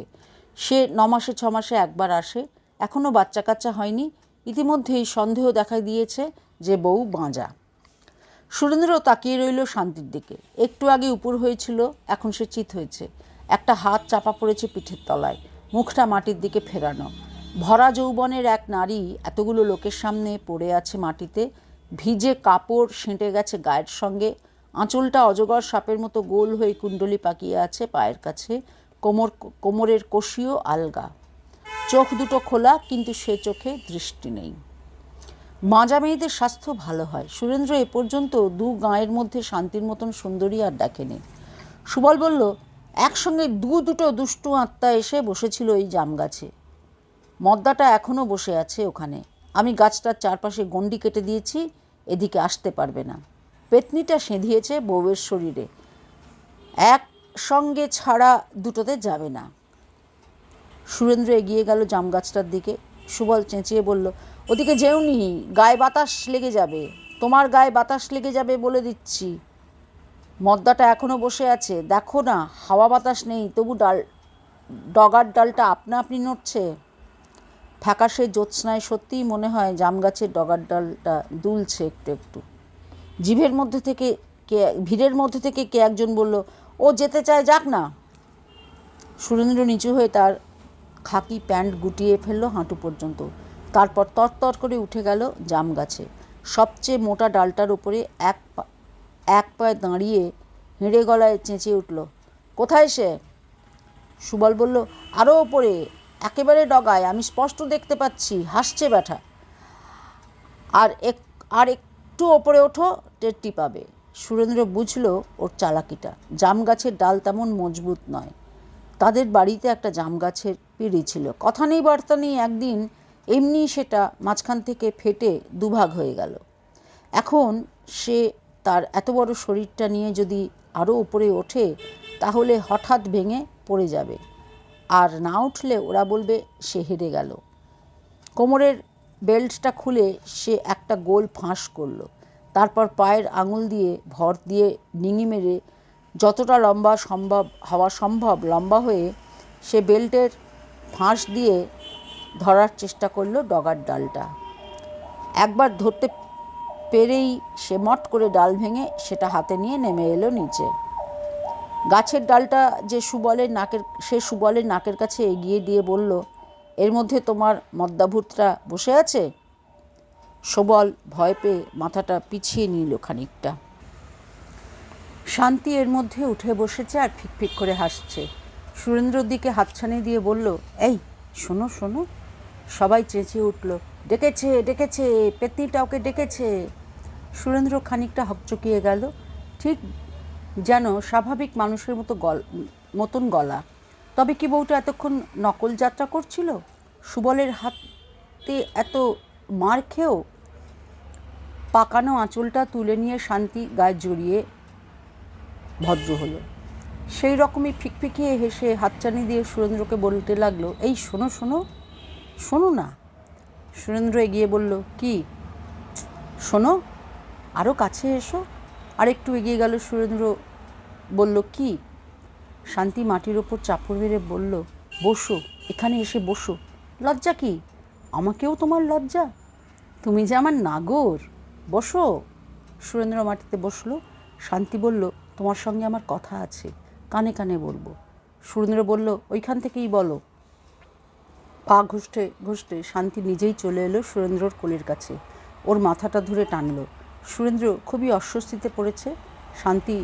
সে 9 মাসে 6 মাসে একবার আসে। এখনও বাচ্চা কাচ্চা হয়নি। ইতিমধ্যেই সন্দেহ দেখা দিয়েছে যে বউ বাঁজা। সুরেন্দ্র তাকিয়ে রইল শান্তির দিকে। একটু আগে উপর হয়েছিল, এখন সে চিত হয়েছে। একটা হাত চাপা পড়েছে পিঠের তলায়, মুখটা মাটির দিকে ফেরানো। ভরা যৌবনের এক নারী এতগুলো লোকের সামনে পড়ে আছে মাটিতে। ভিজে কাপড় সেঁটে গেছে গায়ের সঙ্গে। আঁচলটা অজগর সাপের মতো গোল হয়ে কুণ্ডলি পাকিয়ে আছে পায়ের কাছে। কোমরের কষিও আলগা। চোখ দুটো খোলা, কিন্তু সে চোখে দৃষ্টি নেই। মাজা মেয়েদের স্বাস্থ্য ভালো হয়। সুরেন্দ্র এ পর্যন্ত 2 গাঁয়ের মধ্যে শান্তির মতন সুন্দরী আর দেখেনি। সুবল বলল, একসঙ্গে দুটো দুষ্টু আত্মা এসে বসেছিল এই জাম গাছে। মদ্দাটা এখনও বসে আছে ওখানে। আমি গাছটার চারপাশে গণ্ডি কেটে দিয়েছি, এদিকে আসতে পারবে না। পেতনিটা সেঁধিয়েছে বউয়ের শরীরে, একসঙ্গে ছাড়া দুটোতে যাবে না। সুরেন্দ্র এগিয়ে গেল জাম গাছটার দিকে। সুবল চেঁচিয়ে বলল, ওদিকে যেওনি, গায়ে বাতাস লেগে যাবে। তোমার গায়ে বাতাস লেগে যাবে বলে দিচ্ছি। মদ্দাটা এখনও বসে আছে, দেখো না হাওয়া বাতাস নেই, তবু ডগার ডালটা আপনা আপনি নড়ছে। ফ্যাকাশে জ্যোৎস্নায় সত্যিই মনে হয় জাম গাছের ডগার ডালটা দুলছে একটু একটু। ভিড়ের মধ্যে থেকে কে একজন বলল, ও যেতে চায়, যাক না। সুরেন্দ্র নিচু হয়ে তার খাকি প্যান্ট গুটিয়ে ফেলল হাঁটু পর্যন্ত। তারপর তরতর করে উঠে গেল জাম গাছে। সবচেয়ে মোটা ডালটার উপরে এক পায়ে দাঁড়িয়ে হেঁড়ে গলায় চেঁচিয়ে উঠল, কোথায় সে? সুবল বলল, আরও ওপরে, একেবারে ডগায়, আমি স্পষ্ট দেখতে পাচ্ছি। হাসছে ব্যাটা। আর একটু ওপরে ওঠো, টেরটি পাবে। সুরেন্দ্র বুঝল ওর চালাকিটা। জাম গাছের ডাল তেমন মজবুত নয়। তাদের বাড়িতে একটা জাম গাছের পিঁড়ি ছিল। কথা নেই বার্তা নেই, একদিন এমনি সেটা মাঝখান থেকে ফেটে দুভাগ হয়ে গেল। এখন সে তার এত বড় শরীরটা নিয়ে যদি আরও উপরে ওঠে, তাহলে হঠাৎ ভেঙে পড়ে যাবে। আর না উঠলে ওরা বলবে সে হেরে গেল। কোমরের বেল্টটা খুলে সে একটা গোল ফাঁস করল। তারপর পায়ের আঙুল দিয়ে ভর দিয়ে ডিঙি মেরে যতটা হওয়া সম্ভব লম্বা হয়ে সে বেল্টের ফাঁস দিয়ে ধরার চেষ্টা করল ডগার ডালটা। একবার ধরতে পেরেই সে মট করে ডাল ভেঙে সেটা হাতে নিয়ে নেমে এলো নিচে। গাছের ডালটা সে সুবলের নাকের কাছে এগিয়ে দিয়ে বলল, এর মধ্যে তোমার মদ্দাভূতরা বসে আছে? সুবল ভয় পেয়ে মাথাটা পিছিয়ে নিল খানিকটা। শান্তি এর মধ্যে উঠে বসেছে আর ফিকফিক করে হাসছে। সুরেন্দ্রর দিকে হাতছানি দিয়ে বলল, এই শোনো শোনো। সবাই চেঁচিয়ে উঠল, ডেকেছে ডেকেছে, পেতনিটা ওকে ডেকেছে। সুরেন্দ্র খানিকটা হকচকিয়ে গেল। ঠিক যেন স্বাভাবিক মানুষের মতন গলা। তবে কি বউটা এতক্ষণ নকল যাত্রা করছিল? সুবলের হাতে এত মার খেয়েও? পাকানো আঁচলটা তুলে নিয়ে শান্তি গায়ে জড়িয়ে ভদ্র হলো। সেই রকমই ফিকফিকিয়ে হেসে হাতছানি দিয়ে সুরেন্দ্রকে বলতে লাগলো, এই শোনো শোনো, শোনো না। সুরেন্দ্র এগিয়ে বলল, কি? শোনো, আরও কাছে এসো। আর একটু এগিয়ে গেল। সুরেন্দ্র বলল, কি? শান্তি মাটির ওপর চাপড় মেরে বলল, বসো, এখানে এসে বসো। লজ্জা কি? আমাকেও তোমার লজ্জা? তুমি যে আমার নাগর। বসো। সুরেন্দ্র মাটিতে বসলো। শান্তি বলল, তোমার সঙ্গে আমার কথা আছে, কানে কানে বলবো। সুরেন্দ্র বলল, ওইখান থেকেই বলো। পা ঘুষতে ঘুষতে শান্তি নিজেই চলে এলো সুরেন্দ্রর কোলের কাছে, ওর মাথাটা ধরে টানলো। সুরেন্দ্র খুবই অস্বস্তিতে পড়েছে। শান্তি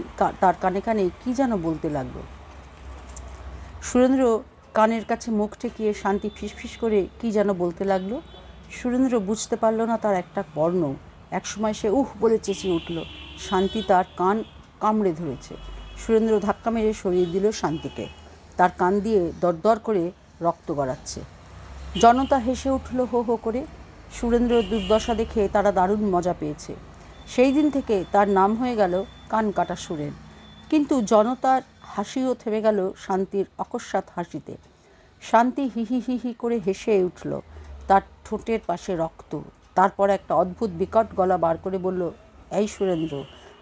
তার কানে কানে কী যেন বলতে লাগলো। সুরেন্দ্র কানের কাছে মুখ ঠেকিয়ে শান্তি ফিসফিস করে কী যেন বলতে লাগলো। সুরেন্দ্র বুঝতে পারল না তার একটা বর্ণ। একসময় সে উহ বলে চেঁচিয়ে উঠল। শান্তি তার কান কামড়ে ধরেছে। সুরেন্দ্র ধাক্কা মেরে সরিয়ে দিল শান্তিকে। তার কান দিয়ে দরদর করে রক্ত গড়াচ্ছে। জনতা হেসে উঠল হো হো করে। সুরেন্দ্রর দুর্দশা দেখে তারা দারুণ মজা পেয়েছে। সেই দিন থেকে তার নাম হয়ে গেল কান কাটা সুরেন। কিন্তু জনতার হাসিও থেমে গেল শান্তির অকস্মাৎ হাসিতে। শান্তি হিহি হিহি করে হেসে উঠল। তার ঠোঁটের পাশে রক্ত। তারপর একটা অদ্ভুত বিকট গলা বার করে বলল, এই সুরেন্দ্র,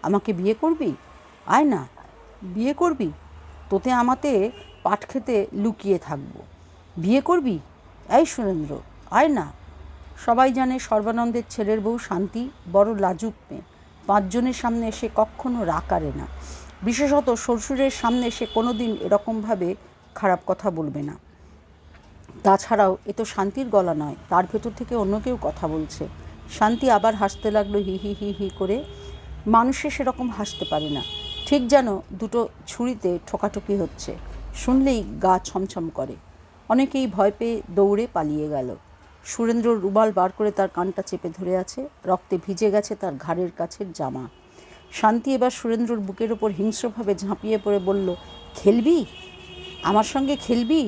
আমাকে বিয়ে করবি? আয় না, বিয়ে করবি? তোতে আমাতে পাট খেতে লুকিয়ে থাকবো। বিয়ে করবি? এই সুরেন্দ্র, আয় না। সবাই জানে সর্বানন্দের ছেলের বউ শান্তি বড় লাজুক মেয়ে। 5 জনের সামনে সে কখনো রাগ আরে না। বিশেষত শ্বশুরের সামনে সে কোনো দিন এরকমভাবে খারাপ কথা বলবে না। তাছাড়াও এ তো শান্তির গলা নয়, তার ভেতর থেকে অন্য কেউ কথা বলছে। শান্তি আবার হাসতে লাগলো হি হি হি হি করে। মানুষে সেরকম হাসতে পারে না, ঠিক যেন দুটো ছুরিতে ঠোকাঠুকি হচ্ছে। শুনলেই গা ছমছম করে। অনেকেই ভয় পেয়ে দৌড়ে পালিয়ে গেল। সুরেন্দ্র রুমাল বার করে তার কানটা চেপে ধরে আছে। রক্তে ভিজে গেছে তার ঘাড়ের কাছের জামা। শান্তি এবার সুরেন্দ্রর বুকের ওপর হিংস্রভাবে ঝাঁপিয়ে পড়ে বলল, খেলবি? আমার সঙ্গে খেলবি?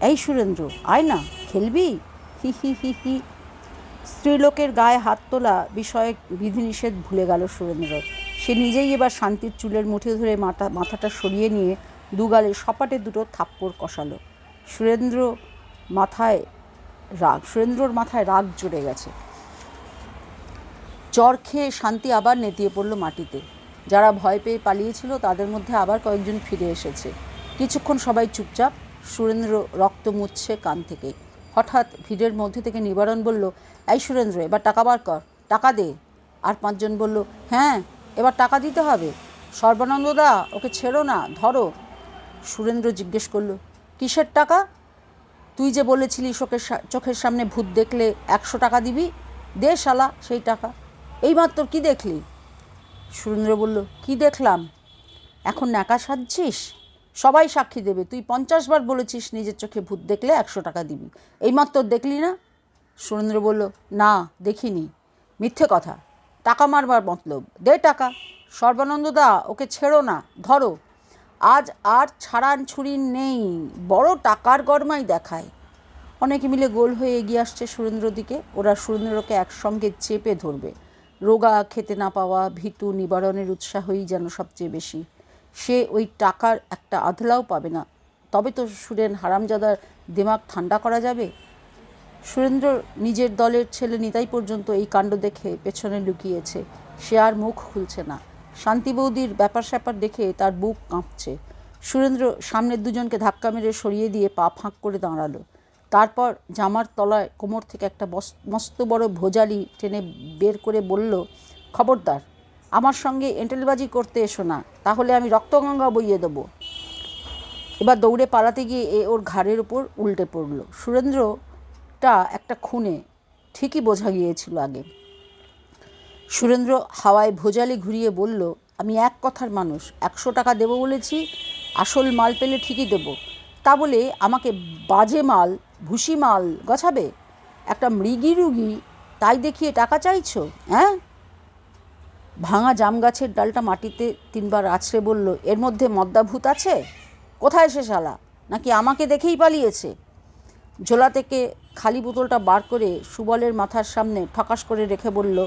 এই সুরেন্দ্র, আয় না, খেলবি? হি হি হি হি। স্ত্রীলোকের গায়ে হাত তোলা বিষয়ে বিধিনিষেধ ভুলে গেল সুরেন্দ্র। সে নিজেই এবার শান্তির চুলের মুঠি ধরে মাথাটা সরিয়ে নিয়ে দুগালে সপাটে দুটো থাপ্পড় কষালো। সুরেন্দ্রর মাথায় রাগ জড়ে গেছে। চর খেয়ে শান্তি আবার নেতিয়ে পড়ল মাটিতে। যারা ভয় পেয়ে পালিয়েছিল তাদের মধ্যে আবার কয়েকজন ফিরে এসেছে। কিছুক্ষণ সবাই চুপচাপ। সুরেন্দ্র রক্ত মুছছে কান থেকে। হঠাৎ ভিড়ের মধ্যে থেকে নিবারণ বলল, এই সুরেন্দ্র, এবার টাকা বার কর, টাকা দে। আর 5 জন বলল, হ্যাঁ, এবার টাকা দিতে হবে। সর্বানন্দদা, ওকে ছেড়ো না, ধরো। সুরেন্দ্র জিজ্ঞেস করল, কিসের টাকা? তুই যে বলেছিলি চোখের সামনে ভূত দেখলে 100 টাকা দিবি, দে শালা সেই টাকা। এইমাত্র কি দেখলি? সুরেন্দ্র বলল, কি দেখলাম? এখন ন্যাকা সাজছিস? সবাই সাক্ষী দেবে, তুই 50 বার বলেছিস নিজের চোখে ভূত দেখলে 100 টাকা দিবি। এইমাত্র দেখলি না? সুরেন্দ্র বলল, না, দেখিনি। মিথ্যে কথা, টাকা মারবার মতলব, দে টাকা। সর্বানন্দদা, ওকে ছেড়ো না, ধরো। আজ আর ছাড়ান ছুরি নেই, বড় টাকার গরমাই দেখায়। অনেকে মিলে গোল হয়ে এগিয়ে আসছে সুরেন্দ্রর দিকে। ওরা সুরেন্দ্রকে একসঙ্গে চেপে ধরবে। রোগা, খেতে না পাওয়া, ভীতু, নিবারণের উৎসাহই যেন সবচেয়ে বেশি। সে ওই টাকার একটা আধলাও পাবে না। তবে তো সুরেন হারামজাদার দিমাগ ঠান্ডা করা যাবে। সুরেন্দ্র নিজের দলের ছেলে নিতাই পর্যন্ত এই কাণ্ড দেখে পেছনে লুকিয়েছে। সে আর মুখ খুলছে না। শান্তি বৌদির ব্যাপার স্যাপার দেখে তার বুক কাঁপছে। সুরেন্দ্র সামনের 2 জনকে ধাক্কা মেরে সরিয়ে দিয়ে পা ফাঁক করে দাঁড়ালো। তারপর জামার তলায় কোমর থেকে একটা মস্ত বড় ভোজালি টেনে বের করে বলল, খবরদার, আমার সঙ্গে এঁটেলবাজি করতে এসো না, তাহলে আমি রক্তগঙ্গা বইয়ে দেবো। এবার দৌড়ে পালাতে গিয়ে ওর ঘাড়ের ওপর উল্টে পড়ল। সুরেন্দ্রটা একটা খুনে, ঠিকই বোঝা গিয়েছিল আগে। সুরেন্দ্র হাওয়ায় ভোজালি ঘুরিয়ে বলল, আমি এক কথার মানুষ, 100 টাকা দেবো বলেছি, আসল মাল পেলে ঠিকই দেবো। তা বলে আমাকে বাজে মাল, ভুসি মাল গছাবে? একটা মৃগী রুগী তাই দেখিয়ে টাকা চাইছো? হ্যাঁ? ভাঙা জাম গাছের ডালটা মাটিতে 3 বার আছড়ে বলল, এর মধ্যে মদ্দা ভূত আছে? কোথায় সে শালা? নাকি আমাকে দেখেই পালিয়েছে? ঝোলা থেকে খালি বোতলটা বার করে সুবলের মাথার সামনে ঠকাস করে রেখে বলল,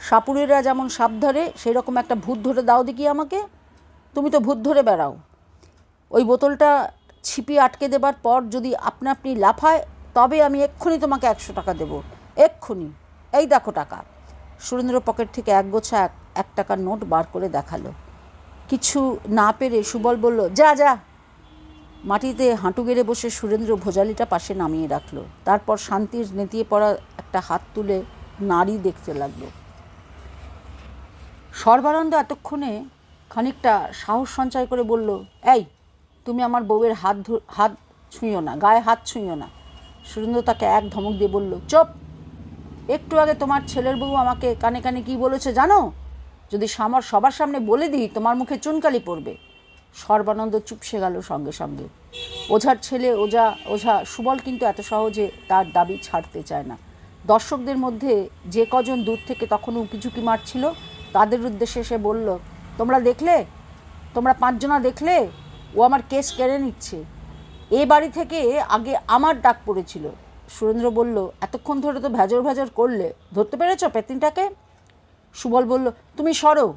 সাপুরেরা যেমন সাপ ধরে সেই রকম একটা ভূত ধরে দাও দেখি আমাকে। তুমি তো ভূত ধরে বেড়াও। ওই বোতলটা ছিপি আটকে দেবার পর যদি আপনা আপনি লাফায়, তবে আমি এক্ষুনি তোমাকে 100 টাকা দেবো, এক্ষুনি। এই দেখো টাকা। সুরেন্দ্র পকেট থেকে এক গোছা 1 টাকার নোট বার করে দেখালো। কিছু না পেরে সুবল বলল, যা যা। মাটিতে হাঁটু গেড়ে বসে সুরেন্দ্র ভোজালিটা পাশে নামিয়ে রাখল। তারপর শান্তির নেতিয়ে পড়া একটা হাত তুলে নাড়ি দেখতে লাগলো। সর্বানন্দ এতক্ষণে খানিকটা সাহস সঞ্চয় করে বলল, এই, তুমি আমার বউয়ের হাত ছুঁয়ো না, গায়ে হাত ছুঁয়ো না। সুরেন্দ্র তাকে এক ধমক দিয়ে বলল, চুপ! একটু আগে তোমার ছেলের বউ আমাকে কানে কানে কি বলেছে জানো? যদি সবার সামনে বলে দিই তোমার মুখে চুনকালি পড়বে। সর্বানন্দ চুপসে গেল সঙ্গে সঙ্গে। ওঝার ছেলে ওঝা সুবল কিন্তু এত সহজে তার দাবি ছাড়তে চায় না। দর্শকদের মধ্যে যে কজন দূর থেকে তখনও উকিঝুঁকি মারছিল তাদের উদ্দেশ্যে সে বলল, তোমরা 5 জনা দেখলে? ও আমার কেস কেড়ে নিচ্ছে। এ বাড়ি থেকে আগে আমার ডাক পড়েছিল। সুরেন্দ্র বলল, এতক্ষণ ধরে তো ভেজর করলে, ধরতে পেরেছ পেতনিটাকে? সুবল বলল, তুমি সরো,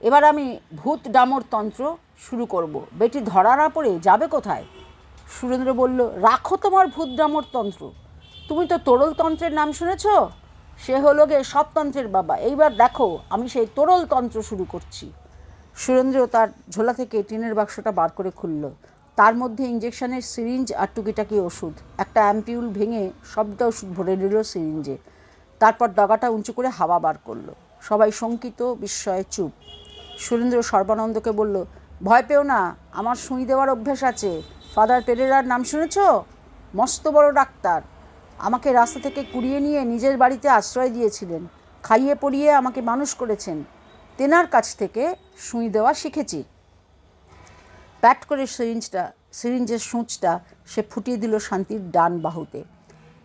এবার আমি ভূত ডামর তন্ত্র শুরু করব। বেটি ধরা না পড়ে যাবে কোথায়? সুরেন্দ্র বলল, রাখো তোমার ভূত ডামর তন্ত্র। তুমি তো তোরল তন্ত্রের নাম শুনেছ? সে হলো গে সব তন্ত্রের বাবা। এইবার দেখো আমি সেই তোরল তন্ত্র শুরু করছি। সুরেন্দ্র তার ঝোলা থেকে টিনের বাক্সটা বার করে খুলল। তার মধ্যে ইঞ্জেকশনের সিরিঞ্জ আর টুকিটাকি ওষুধ। একটা অ্যাম্পিউল ভেঙে সবটা ওষুধ ভরে নিল সিরিঞ্জে। তারপর ডগাটা উঁচু করে হাওয়া বার করলো। সবাই শঙ্কিত, বিস্ময়ে চুপ। সুরেন্দ্র সর্বানন্দকে বলল, ভয় পেও না, আমার সুই দেওয়ার অভ্যেস আছে। ফাদার পেরেরার নাম শুনেছ? মস্ত বড় ডাক্তার। আমাকে রাস্তা থেকে কুড়িয়ে নিয়ে নিজের বাড়িতে আশ্রয় দিয়েছিলেন। খাইয়ে পড়িয়ে আমাকে মানুষ করেছেন। তেনার কাছ থেকে সুই দেওয়া শিখেছি। প্যাট করে সিরিঞ্জের সূঁচটা সে ফুটিয়ে দিল শান্তির ডান বাহুতে।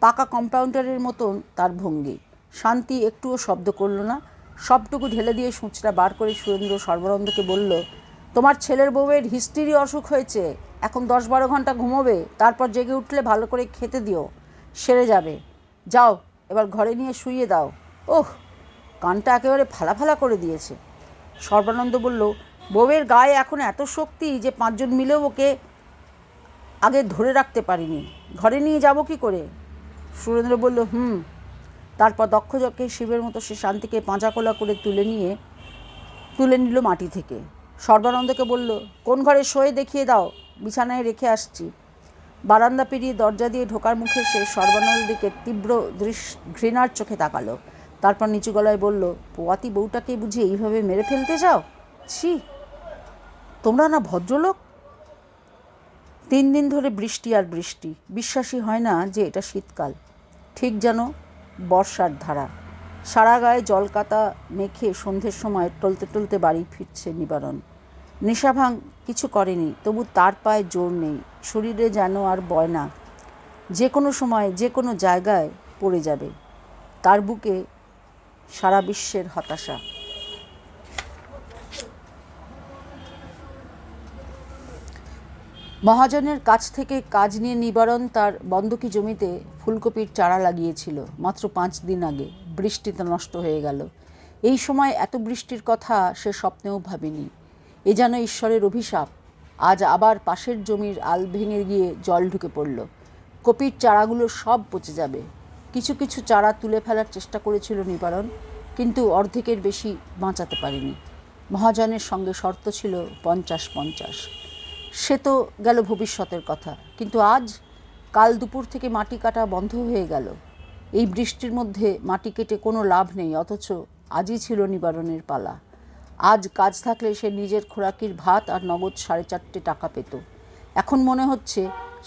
পাকা কম্পাউন্ডারের মতন তার ভঙ্গি। শান্তি একটুও শব্দ করল না। সবটুকু ঢেলে দিয়ে সূঁচটা বার করে সুরেন্দ্র সর্বানন্দকে বলল, তোমার ছেলের বউয়ের হিস্টেরি অসুখ হয়েছে। এখন 10-12 ঘন্টা ঘুমোবে, তারপর জেগে উঠলে ভালো করে খেতে দিও, সেরে যাবে। যাও, এবার ঘরে নিয়ে শুইয়ে দাও। ওহ, কানটা একেবারে ফালা করে দিয়েছে। সর্বানন্দ বলল, বউয়ের গায়ে এখন এত শক্তি যে 5 জন মিলেও ওকে আগে ধরে রাখতে পারিনি। ঘরে নিয়ে যাব কি করে? সুরেন্দ্র বলল, তারপর দক্ষযজ্ঞে শিবের মতো সে শান্তিকে পাঁজাকোলা করে তুলে নিল মাটি থেকে। সর্বানন্দকে বলল, কোন ঘরে শোয়ে দেখিয়ে দাও, বিছানায় রেখে আসছি। বারান্দা পেরিয়ে দরজা দিয়ে ঢোকার মুখে সে সর্বানন্দের দিকে তীব্র ঘৃণার চোখে তাকালো। তারপর নিচু গলায় বলল, পোয়াতি বউটাকে বুঝি এইভাবে মেরে ফেলতে চাও? ছি, তোমরা না ভদ্রলোক? 3 দিন ধরে বৃষ্টি আর বৃষ্টি। বিশ্বাসই হয় না যে এটা শীতকাল, ঠিক যেন বর্ষার ধারা। সারা গায়ে জলকাতা মেখে সন্ধ্যের সময় টলতে বাড়ি ফিরছে নিবারণ। নেশাভাং কিছু করেনি, তবু তার পায়ে জোর নেই। শরীরে যেন আর বয় না, যে কোনো সময় যে কোনো জায়গায় পড়ে যাবে। তার বুকে সারা বিশ্বের হতাশা। মহাজনের কাছ থেকে কাজ নিয়ে নিবারণ তার বন্ধকি জমিতে ফুলকপির চারা লাগিয়েছিল মাত্র 5 দিন আগে। বৃষ্টিতে নষ্ট হয়ে গেল। এই সময় এত বৃষ্টির কথা সে স্বপ্নেও ভাবেনি। এ যেন ঈশ্বরের অভিশাপ। আজ আবার পাশের জমির আল ভেঙে গিয়ে জল ঢুকে পড়ল। কপির চারাগুলো সব পচে যাবে। কিছু কিছু চারা তুলে ফেলার চেষ্টা করেছিল নিবারণ, কিন্তু অর্ধেকের বেশি বাঁচাতে পারেনি। মহাজনের সঙ্গে শর্ত ছিল 50-50। সে তো গেল ভবিষ্যতের কথা, কিন্তু কাল দুপুর থেকে মাটি কাটা বন্ধ হয়ে গেল। এই বৃষ্টির মধ্যে মাটি কেটে কোনো লাভ নেই, অথচ আজই ছিল নিবারণের পালা। আজ কাজ থাকলে সে নিজের খোরাকির ভাত আর নগদ 4.5 টাকা পেত। এখন মনে হচ্ছে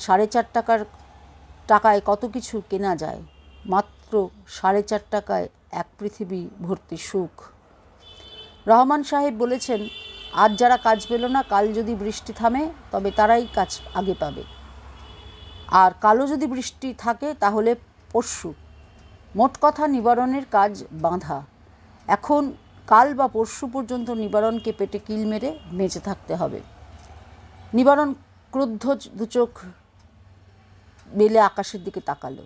4.5 টাকায় কত কিছু কেনা যায়। মাত্র 4.5 টাকায় এক পৃথিবী ভর্তি সুখ। রহমান সাহেব বলেছেন, আজ যারা কাজ পেল না, কাল যদি বৃষ্টি থামে তবে তারাই কাজ আগে পাবে। আর কালও যদি বৃষ্টি থাকে তাহলে পরশু। মোট কথা নিবারণের কাজ বাঁধা। এখন কাল বা পরশু পর্যন্ত নিবারণকে পেটে কিল মেরে বেঁচে থাকতে হবে। নিবারণ ক্রুদ্ধ দুচোখ মেলে আকাশের দিকে তাকালো।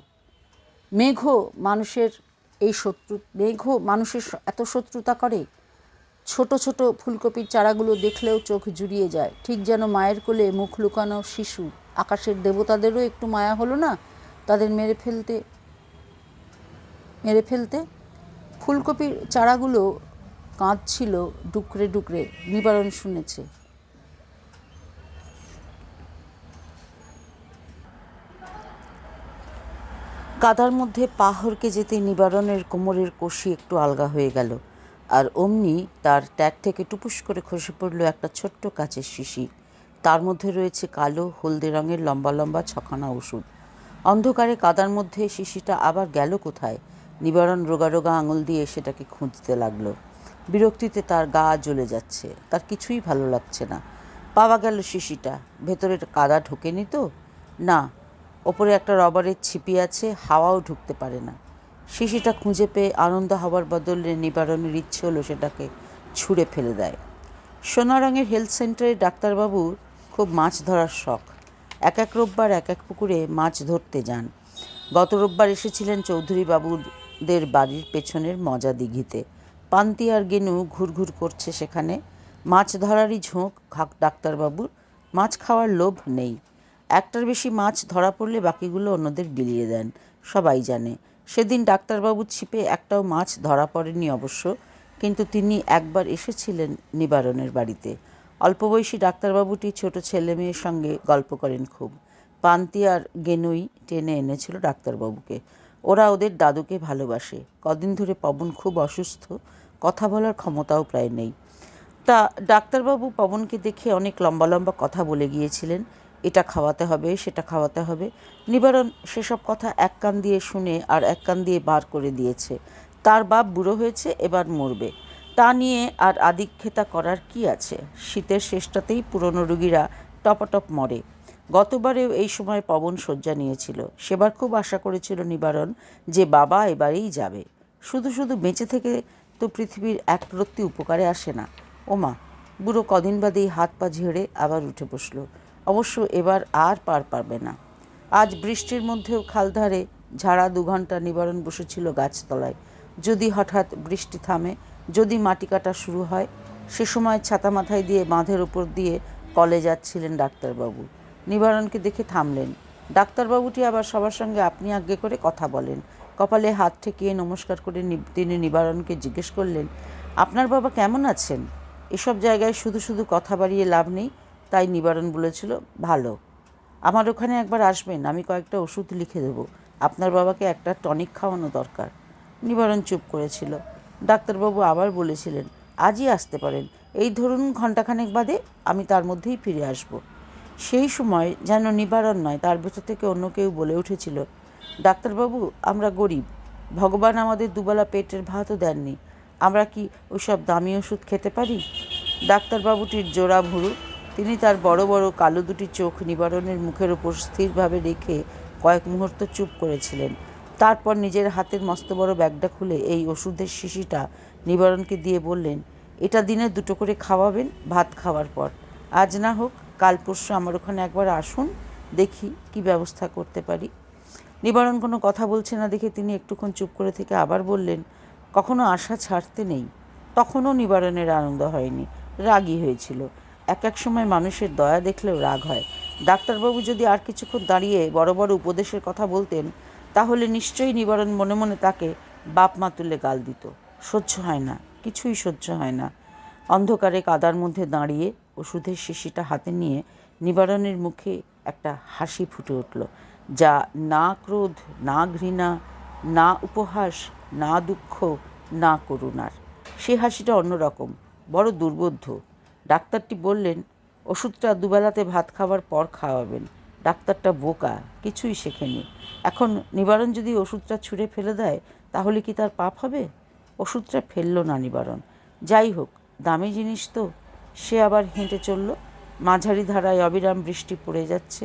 মেঘ মানুষের এত শত্রুতা করে? ছোট ছোট ফুলকপির চারাগুলো দেখলেও চোখ জুড়িয়ে যায়, ঠিক যেন মায়ের কোলে মুখ লুকানো শিশু। আকাশের দেবতাদেরও একটু মায়া হলো না তাদের মেরে ফেলতে? ফুলকপির চারাগুলো কাঁদছিল ডুকরে ডুকরে, নিবারণ শুনেছে। কাদার মধ্যে পা হড়কে যেতে নিবারণের কোমরের কষি একটু আলগা হয়ে গেল, আর অমনি তার ট্যাগ থেকে টুপুস করে খসে পড়ল একটা ছোট্ট কাচের শিশি। তার মধ্যে রয়েছে কালো হলদে রঙের লম্বা লম্বা 6খানা ওষুধ। অন্ধকারে কাদার মধ্যে শিশিটা আবার গেল কোথায়? নিবারণ রোগা রোগা আঙুল দিয়ে সেটাকে খুঁজতে লাগলো। বিরক্তিতে তার গা জ্বলে যাচ্ছে, তার কিছুই ভালো লাগছে না। পাওয়া গেল শিশিটা। ভেতরে কাদা ঢোকেনি তো? না, ওপরে একটা রবারের ছিপি আছে, হাওয়াও ঢুকতে পারে না। শিশিটা খুঁজে পেয়ে আনন্দ হওয়ার বদলে নিবারণের ইচ্ছে হলো সেটাকে ছুঁড়ে ফেলে দেয়। সোনারঙের হেলথ সেন্টারে ডাক্তারবাবুর খুব মাছ ধরার শখ। এক এক রোববার এক এক পুকুরে মাছ ধরতে যান। গত রোববার এসেছিলেন চৌধুরী বাবুদের বাড়ির পেছনের মজা দিঘিতে। পান্তি আর গেনু ঘুরঘুর করছে সেখানে। মাছ ধরারই ঝোঁক ডাক্তারবাবুর, মাছ খাওয়ার লোভ নেই। একটার বেশি মাছ ধরা পড়লে বাকিগুলো অন্যদের বিলিয়ে দেন, সবাই জানে। সেদিন ডাক্তারবাবুর ছিপে একটাও মাছ ধরা পড়েনি অবশ্য, কিন্তু তিনি একবার এসেছিলেন নিবারণের বাড়িতে। অল্পবয়সী ডাক্তারবাবুটি ছোট ছেলে মেয়ের সঙ্গে গল্প করেন খুব। পান্তি আর গেনুই টেনে এনেছিল ডাক্তারবাবুকে। ওরা ওদের দাদুকে ভালোবাসে। কদিন ধরে পবন খুব অসুস্থ, কথা বলার ক্ষমতাও প্রায় নেই। তা ডাক্তারবাবু পবনকে দেখে অনেক লম্বা লম্বা কথা বলে গিয়েছিলেন, এটা খাওয়াতে হবে, সেটা খাওয়াতে হবে। নিবারণ সেসব কথা এক কান দিয়ে শুনে আর এক কান দিয়ে বার করে দিয়েছে। তার বাপ বুড়ো হয়েছে, এবার মরবে, তা নিয়ে আর আদিক্ষেতা করার কি আছে? শীতের শেষটাতেই পুরনো রুগীরা টপাটপ মরে। গতবারেও এই সময় পবন শয্যা নিয়েছিল। সেবার খুব আশা করেছিল নিবারণ যে বাবা এবারেই যাবে। শুধু শুধু বেঁচে থেকে তো পৃথিবীর এক রত্তি উপকারে আসে না। ওমা, বুড়ো কদিন বাদেই হাত পা ঝেড়ে আবার উঠে বসল। অবশ্য এবার আর পার পাবে না। আজ বৃষ্টির মধ্যেও খালধারে ঝাড়া 2 ঘন্টা নিবারণ বসেছিল গাছতলায়। যদি হঠাৎ বৃষ্টি থামে, যদি মাটি কাটা শুরু হয়, সে সময় ছাতা মাথায় দিয়ে বাঁধের ওপর দিয়ে কলে যাচ্ছিলেন ডাক্তারবাবু। নিবারণকে দেখে থামলেন। ডাক্তারবাবুটি আবার সবার সঙ্গে আপনি আজ্ঞে করে কথা বলেন। কপালে হাত ঠেকিয়ে নমস্কার করে তিনি নিবারণকে জিজ্ঞেস করলেন, আপনার বাবা কেমন আছেন? এসব জায়গায় শুধু শুধু কথা বাড়িয়ে লাভ নেই। তাই নিবারণ বলেছিল, ভালো। আমার ওখানে একবার আসবেন, আমি কয়েকটা ওষুধ লিখে দেবো। আপনার বাবাকে একটা টনিক খাওয়ানো দরকার। নিবারণ চুপ করেছিল। ডাক্তারবাবু আবার বলেছিলেন, আজই আসতে পারেন, এই ধরুন ঘণ্টাখানেক বাদে, আমি তার মধ্যেই ফিরে আসব। সেই সময় যেন নিবারণ নয়, তার ভেতর থেকে অন্য কেউ বলে উঠেছিল, ডাক্তারবাবু, আমরা গরিব, ভগবান আমাদের দুবেলা পেটের ভাতও দেননি, আমরা কি ওইসব দামি ওষুধ খেতে পারি? ডাক্তারবাবুটির জোড়া ভুরু। তিনি তার বড় বড় কালো দুটি চোখ নিবারণের মুখের ওপর স্থিরভাবে রেখে কয়েক মুহূর্ত চুপ করেছিলেন। তারপর নিজের হাতের মস্ত বড় ব্যাগটা খুলে এই ওষুধের শিশিটা নিবারণকে দিয়ে বললেন, এটা দিনে 2টো করে খাওয়াবেন ভাত খাওয়ার পর। আজ না হোক কাল পরশু আমার ওখানে একবার আসুন, দেখি কি ব্যবস্থা করতে পারি। নিবারণ কোনো কথা বলছে না দেখে তিনি একটুক্ষণ চুপ করে থেকে আবার বললেন, কখনো আশা ছাড়তে নেই। তখনও নিবারণের আনন্দ হয়নি, রাগই হয়েছিল। এক এক সময় মানুষের দয়া দেখলেও রাগ হয়। ডাক্তারবাবু যদি আর কিছুক্ষণ দাঁড়িয়ে বড় বড় উপদেশের কথা বলতেন, তাহলে নিশ্চয়ই নিবারণ মনে মনে তাকে বাপ মা তুলে গাল দিত। সহ্য হয় না, কিছুই সহ্য হয় না। অন্ধকারে কাদার মধ্যে দাঁড়িয়ে ওষুধের শিশিটা হাতে নিয়ে নিবারণের মুখে একটা হাসি ফুটে উঠল, যা না ক্রোধ, না ঘৃণা, না উপহাস, না দুঃখ, না করুণার। সে হাসিটা অন্যরকম, বড় দুর্বোধ্য। ডাক্তারটি বললেন, ওষুধটা দুবেলাতে ভাত খাওয়ার পর খাওয়াবেন। ডাক্তারটা বোকা, কিছুই শেখেনি। এখন নিবারণ যদি ওষুধটা ছুঁড়ে ফেলে দেয়, তাহলে কি তার পাপ হবে? ওষুধটা ফেলল না নিবারণ। যাই হোক, দামি জিনিস তো। সে আবার হেঁটে চলল। মাঝারি ধারায় অবিরাম বৃষ্টি পড়ে যাচ্ছে।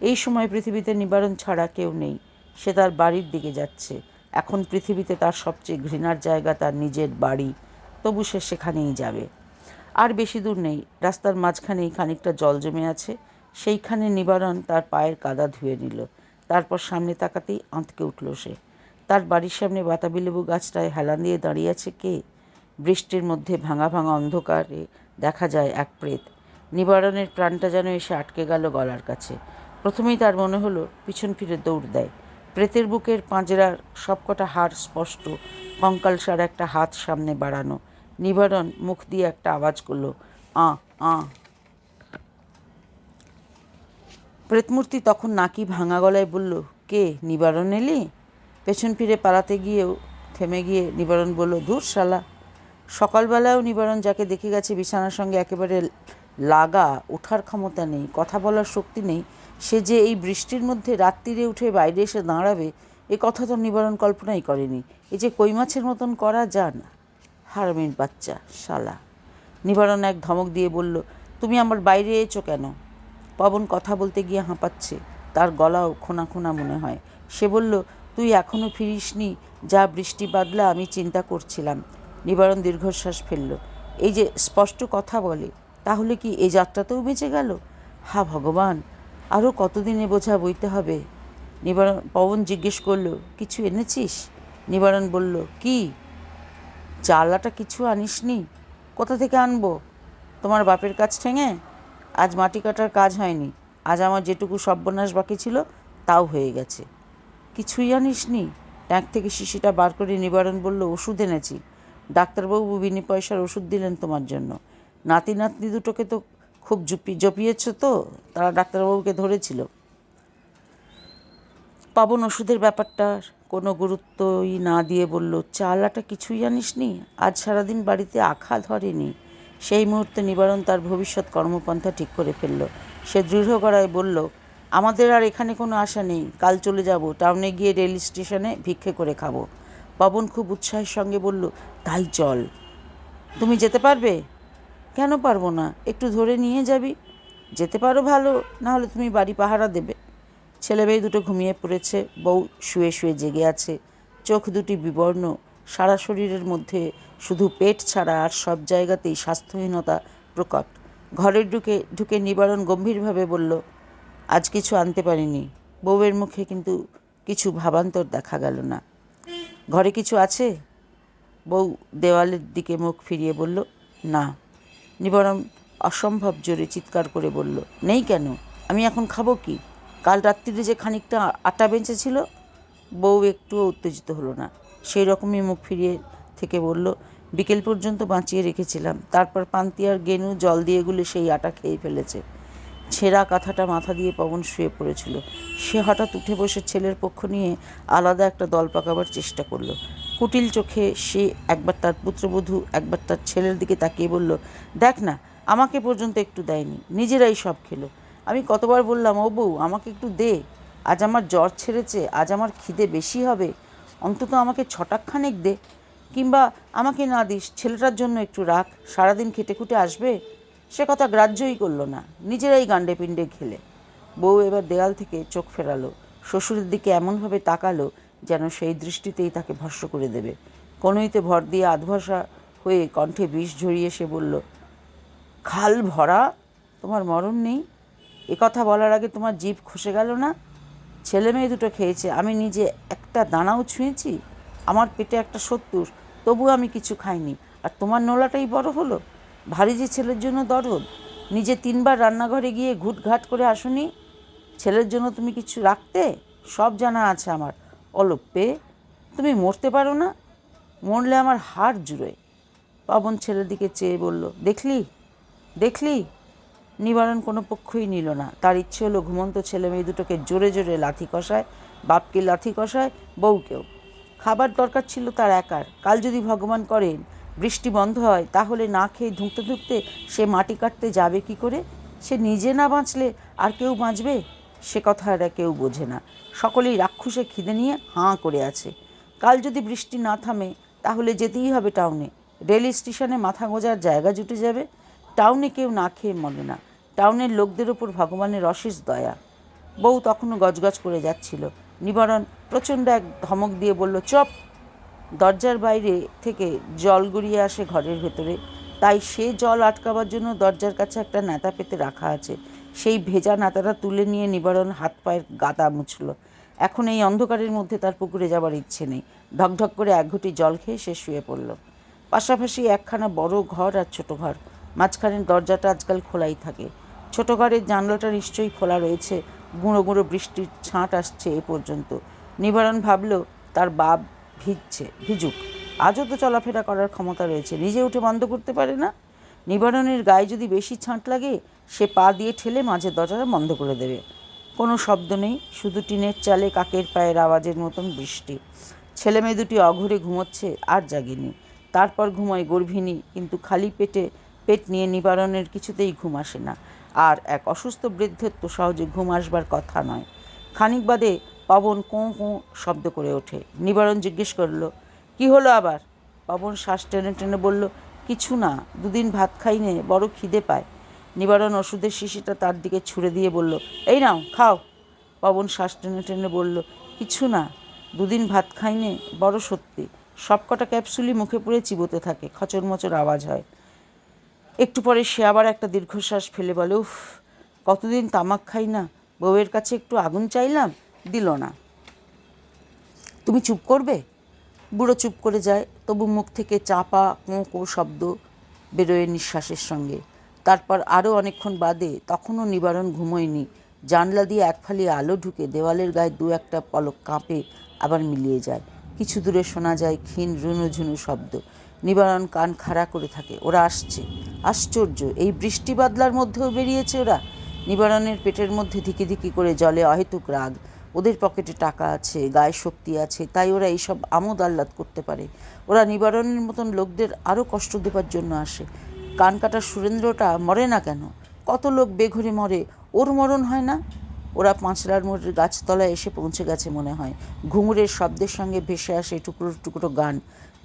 এই সময় পৃথিবীতে নিবারণ ছাড়া কেউ নেই। সে তার বাড়ির দিকে যাচ্ছে। এখন পৃথিবীতে তার সবচেয়ে ঘৃণার জায়গা তার নিজের বাড়ি, তবু সে সেখানেই যাবে। আর বেশি দূর নেই, রাস্তার মাঝখানেই খানিকটা জল জমে আছে। সেইখানে নিবারণ তার পায়ের কাদা ধুয়ে নিল। তারপর সামনে তাকাতেই আঁতকে উঠল সে। তার বাড়ির সামনে বাতাবি লেবু গাছটায় হেলান দিয়ে দাঁড়িয়ে আছে কে? বৃষ্টির মধ্যে ভাঙা ভাঙা অন্ধকারে দেখা যায় এক প্রেত। নিবারণের প্রাণটা যেন এসে আটকে গেল গলার কাছে। প্রথমেই তার মনে হলো পিছন ফিরে দৌড় দেয়। প্রেতের বুকের পাঁজরার সবকটা হাড় স্পষ্ট, কঙ্কালসার একটা হাত সামনে বাড়ানো। নিবারণ মুখ দিয়ে একটা আওয়াজ করল, আঁ আঁ। প্রেতমূর্তি তখন নাকি ভাঙা গলায় বলল, কে? নিবারণ এলি? পেছন ফিরে পালাতে গিয়েও থেমে গিয়ে নিবারণ বলল, ধুর শালা। সকালবেলাও নিবারণ যাকে দেখে গেছে বিছানার সঙ্গে একেবারে লাগা, ওঠার ক্ষমতা নেই, কথা বলার শক্তি নেই, সে যে এই বৃষ্টির মধ্যে রাত্রিরে উঠে বাইরে এসে দাঁড়াবে এ কথা তো নিবারণ কল্পনাই করেনি। এ যে কই মাছের মতন করা যান। হারামির বাচ্চা শালা। নিবারণ এক ধমক দিয়ে বলল, তুমি আমার বাইরে এসো কেন? পবন কথা বলতে গিয়ে হাঁপাচ্ছে, তার গলাও খোনা খোনা মনে হয়। সে বলল, তুই এখনও ফিরিসনি, যা বৃষ্টি বাদলা আমি চিন্তা করছিলাম। নিবারণ দীর্ঘশ্বাস ফেলল। এই যে স্পষ্ট কথা বলে, তাহলে কি এই যাত্রাতেও বেঁচে গেল? হা ভগবান, আরও কতদিনে বোঝা বইতে হবে। পবন জিজ্ঞেস করল, কিছু এনেছিস? নিবারণ বলল, কি? চালাটা কিছু আনিসনি? কোথা থেকে আনবো? তোমার বাপের কাছ ঠেঙে? আজ মাটি কাটার কাজ হয়নি। আজ আমার যেটুকু সর্বনাশ বাকি ছিল তাও হয়ে গেছে। কিছুই আনিসনি? ট্যাঙ্ক থেকে শিশিটা বার করে নিবারণ বলল, ওষুধ এনেছি। ডাক্তারবাবু বিনি পয়সার ওষুধ দিলেন তোমার জন্য। নাতি নাতনি দুটোকে তো খুব জপিয়েছ তো, তারা ডাক্তারবাবুকে ধরেছিল। পবন ওষুধের ব্যাপারটার কোনো গুরুত্বই না দিয়ে বলল, চালাটা কিছুই জানিসনি? আজ সারাদিন বাড়িতে আখা ধরেনি। সেই মুহূর্তে নিবারণ তার ভবিষ্যৎ কর্মপন্থা ঠিক করে ফেলল। সে দৃঢ় গলায় বলল, আমাদের আর এখানে কোনো আশা নেই। কাল চলে যাব, টাউনে গিয়ে রেল স্টেশনে ভিক্ষে করে খাবো। পবন খুব উৎসাহের সঙ্গে বলল, তাই চল। তুমি যেতে পারবে? কেন পারবো না, একটু ধরে নিয়ে যাবি। যেতে পারো ভালো, না হলে তুমি বাড়ি পাহারা দেবে। ছেলে মেয়ে দুটো ঘুমিয়ে পড়েছে, বউ শুয়ে শুয়ে জেগে আছে। চোখ দুটি বিবর্ণ, সারা শরীরের মধ্যে শুধু পেট ছাড়া আর সব জায়গাতেই স্বাস্থ্যহীনতা প্রকট। ঘরে ঢুকে নিবারণ গম্ভীরভাবে বলল, আজ কিছু আনতে পারিনি। বউয়ের মুখে কিন্তু কিছু ভাবান্তর দেখা গেল না। ঘরে কিছু আছে? বউ দেওয়ালের দিকে মুখ ফিরিয়ে বলল, না। নিবারণ অসম্ভব জোরে চিৎকার করে বলল, নেই কেন? আমি এখন খাবো কি? কাল রাত্রিরে যে খানিকটা আটা বেঁচেছিল। বউ একটুও উত্তেজিত হলো না, সেই রকমই মুখ ফিরিয়ে থেকে বলল, বিকেল পর্যন্ত বাঁচিয়ে রেখেছিলাম, তারপর পান্তি আর গেনু জল দিয়ে গুলে সেই আটা খেয়ে ফেলেছে। ছেঁড়া কাঁথাটা মাথা দিয়ে পবন শুয়ে পড়েছিল। সে হঠাৎ উঠে বসে ছেলের পক্ষ নিয়ে আলাদা একটা দল পাকাবার চেষ্টা করলো। কুটিল চোখে সে একবার তার পুত্রবধূ একবার তার ছেলের দিকে তাকিয়ে বলল, দেখ না, আমাকে পর্যন্ত একটু দেয়নি, নিজেরাই সব খেলো। আমি কতবার বললাম, ও বউ আমাকে একটু দে, আজ আমার জ্বর ছেড়েছে, আজ আমার খিদে বেশি হবে, অন্তত আমাকে ছটাকখানেক দে, কিংবা আমাকে না দিস, ছেলেটার জন্য একটু রাখ, সারাদিন খেটে খুঁটে আসবে। সে কথা গ্রাহ্যই করল না, নিজেরাই গান্ডে পিণ্ডে খেলে। বউ এবার দেয়াল থেকে চোখ ফেরালো, শ্বশুরের দিকে এমনভাবে তাকালো যেন সেই দৃষ্টিতেই তাকে ভস্ম করে দেবে। কনুইতে ভর দিয়ে আধভসা হয়ে কণ্ঠে বিষ ঝরিয়ে সে বলল, খাল ভরা, তোমার মরণ নেই? এ কথা বলার আগে তোমার জিভ খসে গেল না? ছেলে মেয়ে দুটো খেয়েছে, আমি নিজে একটা দানাও ছুঁয়েছি? আমার পেটে একটা ৭০, তবু আমি কিছু খাইনি, আর তোমার নোলাটাই বড় হলো। ভারী যে ছেলের জন্য দরদ, নিজে ৩বার রান্নাঘরে গিয়ে ঘুটঘাট করে আসুনি। ছেলের জন্য তুমি কিছু রাখতে? সব জানা আছে আমার। অলপ পেয়ে তুমি মরতে পারো না? মরলে আমার হাড় জুড়োয়। পবন ছেলের দিকে চেয়ে বলল, দেখলি দেখলি? নিবারণ কোনো পক্ষই নিল না। তার ইচ্ছে হলো ঘুমন্ত ছেলে মেয়ে দুটোকে জোরে জোরে লাথি কষায়, বাপকে লাথি কষায়, বউকেও। খাবার দরকার ছিল তার একার। কাল যদি ভগবান করেন বৃষ্টি বন্ধ হয়, তাহলে না খেয়ে ধুঁকতে ধুঁকতে সে মাটি কাটতে যাবে কি করে? সে নিজে না বাঁচলে আর কেউ বাঁচবে? সে কথা এরা কেউ বোঝে না। সকলেই রাক্ষসে খিদে নিয়ে হাঁ করে আছে। কাল যদি বৃষ্টি না থামে, তাহলে যেতেই হবে টাউনে। রেল স্টেশনে মাথা গোঁজার জায়গা জুটে যাবে। টাউনে কেউ না খেয়ে মরে না। টাউনের লোকদের ওপর ভগবানের অশেষ দয়া। বউ তখনও গজগজ করে যাচ্ছিল। নিবারণ প্রচণ্ড এক ধমক দিয়ে বলল, চপ। দরজার বাইরে থেকে জল গড়িয়ে আসে ঘরের ভেতরে, তাই সে জল আটকাবার জন্য দরজার কাছে একটা ন্যাতা পেতে রাখা আছে। সেই ভেজা ন্যাতাটা তুলে নিয়ে নিবারণ হাত পায়ের গাদা মুছল। এখন এই অন্ধকারের মধ্যে তার পুকুরে যাবার ইচ্ছে নেই। ঢকঢক করে এক ঘটি জল খেয়ে সে শুয়ে পড়ল। পাশাপাশি একখানা বড় ঘর আর ছোট ঘর, মাঝখানের দরজাটা আজকাল খোলাই থাকে। ছোট ঘরের জানলাটা নিশ্চয়ই খোলা রয়েছে, গুঁড়ো গুঁড়ো বৃষ্টির ছাঁট আসছে এ পর্যন্ত। নিবারণ ভাবল, তার বাপ ভিজুক, আজও তো চলাফেরা করার ক্ষমতা রয়েছে, নিজে উঠে বন্ধ করতে পারে না। নিবারণের গায়ে যদি বেশি ছাঁট লাগে, সে পা দিয়ে ঠেলে মাঝের দরজাটা বন্ধ করে দেবে। কোনো শব্দ নেই, শুধু টিনের চালে কাকের পায়ের আওয়াজের মতন বৃষ্টি। ছেলে মেয়ে দুটি অঘরে ঘুমোচ্ছে, আর জাগেনি। তারপর ঘুমোয় গর্ভিণী, কিন্তু খালি পেট নিয়ে নিবারণের কিছুতেই ঘুম আসে না। আর এক অসুস্থ বৃদ্ধের তো সহজে ঘুম আসবার কথা নয়। খানিক বাদে পবন কোঁ কোঁ শব্দ করে ওঠে। নিবারণ জিজ্ঞেস করল, কি হলো আবার? পবন শ্বাস টেনে টেনে বলল, কিছু না, দুদিন ভাত খাইনে, বড় খিদে পায়। নিবারণ ওষুধের শিশিটা তার দিকে ছুঁড়ে দিয়ে বলল, এই নাও খাও। পবন শ্বাস টেনে টেনে বলল, কিছু না, দুদিন ভাত খাইনে, বড় সত্যি। সবকটা ক্যাপসুলই মুখে পুড়ে চিবোতে থাকে, খচর মচর আওয়াজ হয়। একটু পরে সে আবার একটা দীর্ঘশ্বাস ফেলে বলে, উফ, কতদিন তামাক খাই না, বউয়ের কাছে একটু আগুন চাইলাম, দিল না। তুমি চুপ করবে? বুড়ো চুপ করে যায়, তবু মুখ থেকে চাপা কোঁ কোঁ শব্দ বেরোয় নিঃশ্বাসের সঙ্গে। তারপর আরও অনেকক্ষণ বাদে, তখনও নিবারণ ঘুমোয়নি। জানলা দিয়ে এক ফালি আলো ঢুকে দেওয়ালের গায়ে দু একটা পলক কাঁপে, আবার মিলিয়ে যায়। কিছু দূরে শোনা যায় ক্ষীণ রুনুঝুনু শব্দ। নিবারণ কান খাড়া করে থাকে। ওরা আসছে। আশ্চর্য, এই বৃষ্টি বাদলার মধ্যেও বেরিয়েছে ওরা। নিবারণের পেটের মধ্যে ধিকি ধিকি করে জ্বলে অহেতুক রাগ। ওদের পকেটে টাকা আছে, গায়ে শক্তি আছে, তাই ওরা এইসব আমোদ আহ্লাদ করতে পারে। ওরা নিবারণের মতন লোকদের আরও কষ্ট দেবার জন্য আসে। কান কাটা সুরেন্দ্রটা মরে না কেন? কত লোক বেঘরে মরে, ওর মরণ হয় না? ওরা পাঁচলার মোড়ের গাছতলায় এসে পৌঁছে গেছে মনে হয়। ঘুঙুরের শব্দের সঙ্গে ভেসে আসে টুকরো টুকরো গান।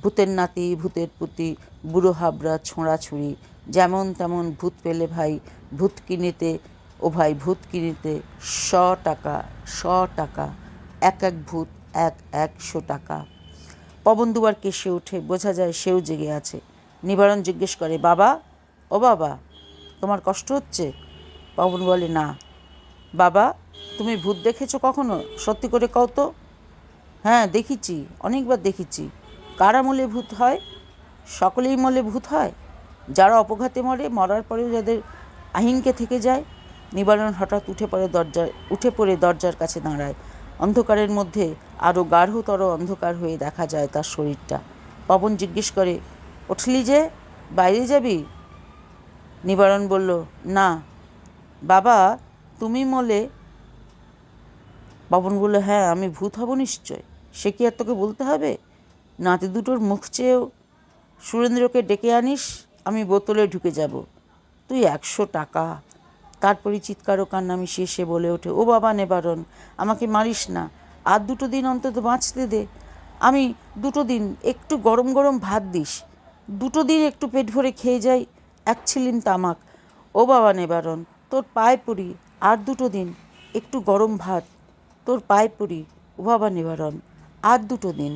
ভূতের নাতি, ভূতের পুতি, বুড়ো হাবড়া, ছোঁড়াছুড়ি, যেমন তেমন ভূত পেলে ভাই, ভূত কিনিতে, ও ভাই ভূত কিনিতে 100 টাকা, 100 টাকা, এক এক ভূত, 100 টাকা। পবন দুবার কেসে ওঠে, বোঝা যায় সেও জেগে আছে। নিবারণ জিজ্ঞেস করে, বাবা, ও বাবা, তোমার কষ্ট হচ্ছে? পবন বলে, না। বাবা, তুমি ভূত দেখেছো কখনো? সত্যি করে কও তো। হ্যাঁ, দেখেছি, অনেকবার দেখেছি। কারা মলে ভূত হয়? সকলেই মলে ভূত হয়? যারা অপঘাতে মরে, মরার পরেও যাদের আহিংকে থেকে যায়? নিবারণ হঠাৎ উঠে পড়ে দরজার কাছে দাঁড়ায়। অন্ধকারের মধ্যে আরও গাঢ়তর অন্ধকার হয়ে দেখা যায় তার শরীরটা। পবন জিজ্ঞেস করে, উঠলি যে, বাইরে যাবি? নিবারণ বলল, না। বাবা, তুমি মলে? পবন বলল, হ্যাঁ, আমি ভূত হব নিশ্চয়। সে কি আর তোকে বলতে হবে? নাতি দুটোর মুখ চেয়েও সুরেন্দ্রকে ডেকে আনিস, আমি বোতলে ঢুকে যাব। তুই 100 টাকা। তারপরই চিৎকার ও কান্না মিশিয়ে সে বলে ওঠে, ও বাবা নিবারণ, আমাকে মারিস না, আর 2 দিন অন্তত বাঁচতে দে। আমি 2 দিন একটু গরম গরম ভাত দিস, 2 দিন একটু পেট ভরে খেয়ে যাই, 1 ছিলিম তামাক। ও বাবা নিবারণ, তোর পায়ে পড়ি, আর 2 দিন একটু গরম ভাত, তোর পায়ে পড়ি, ও বাবা নিবারণ, আর 2 দিন।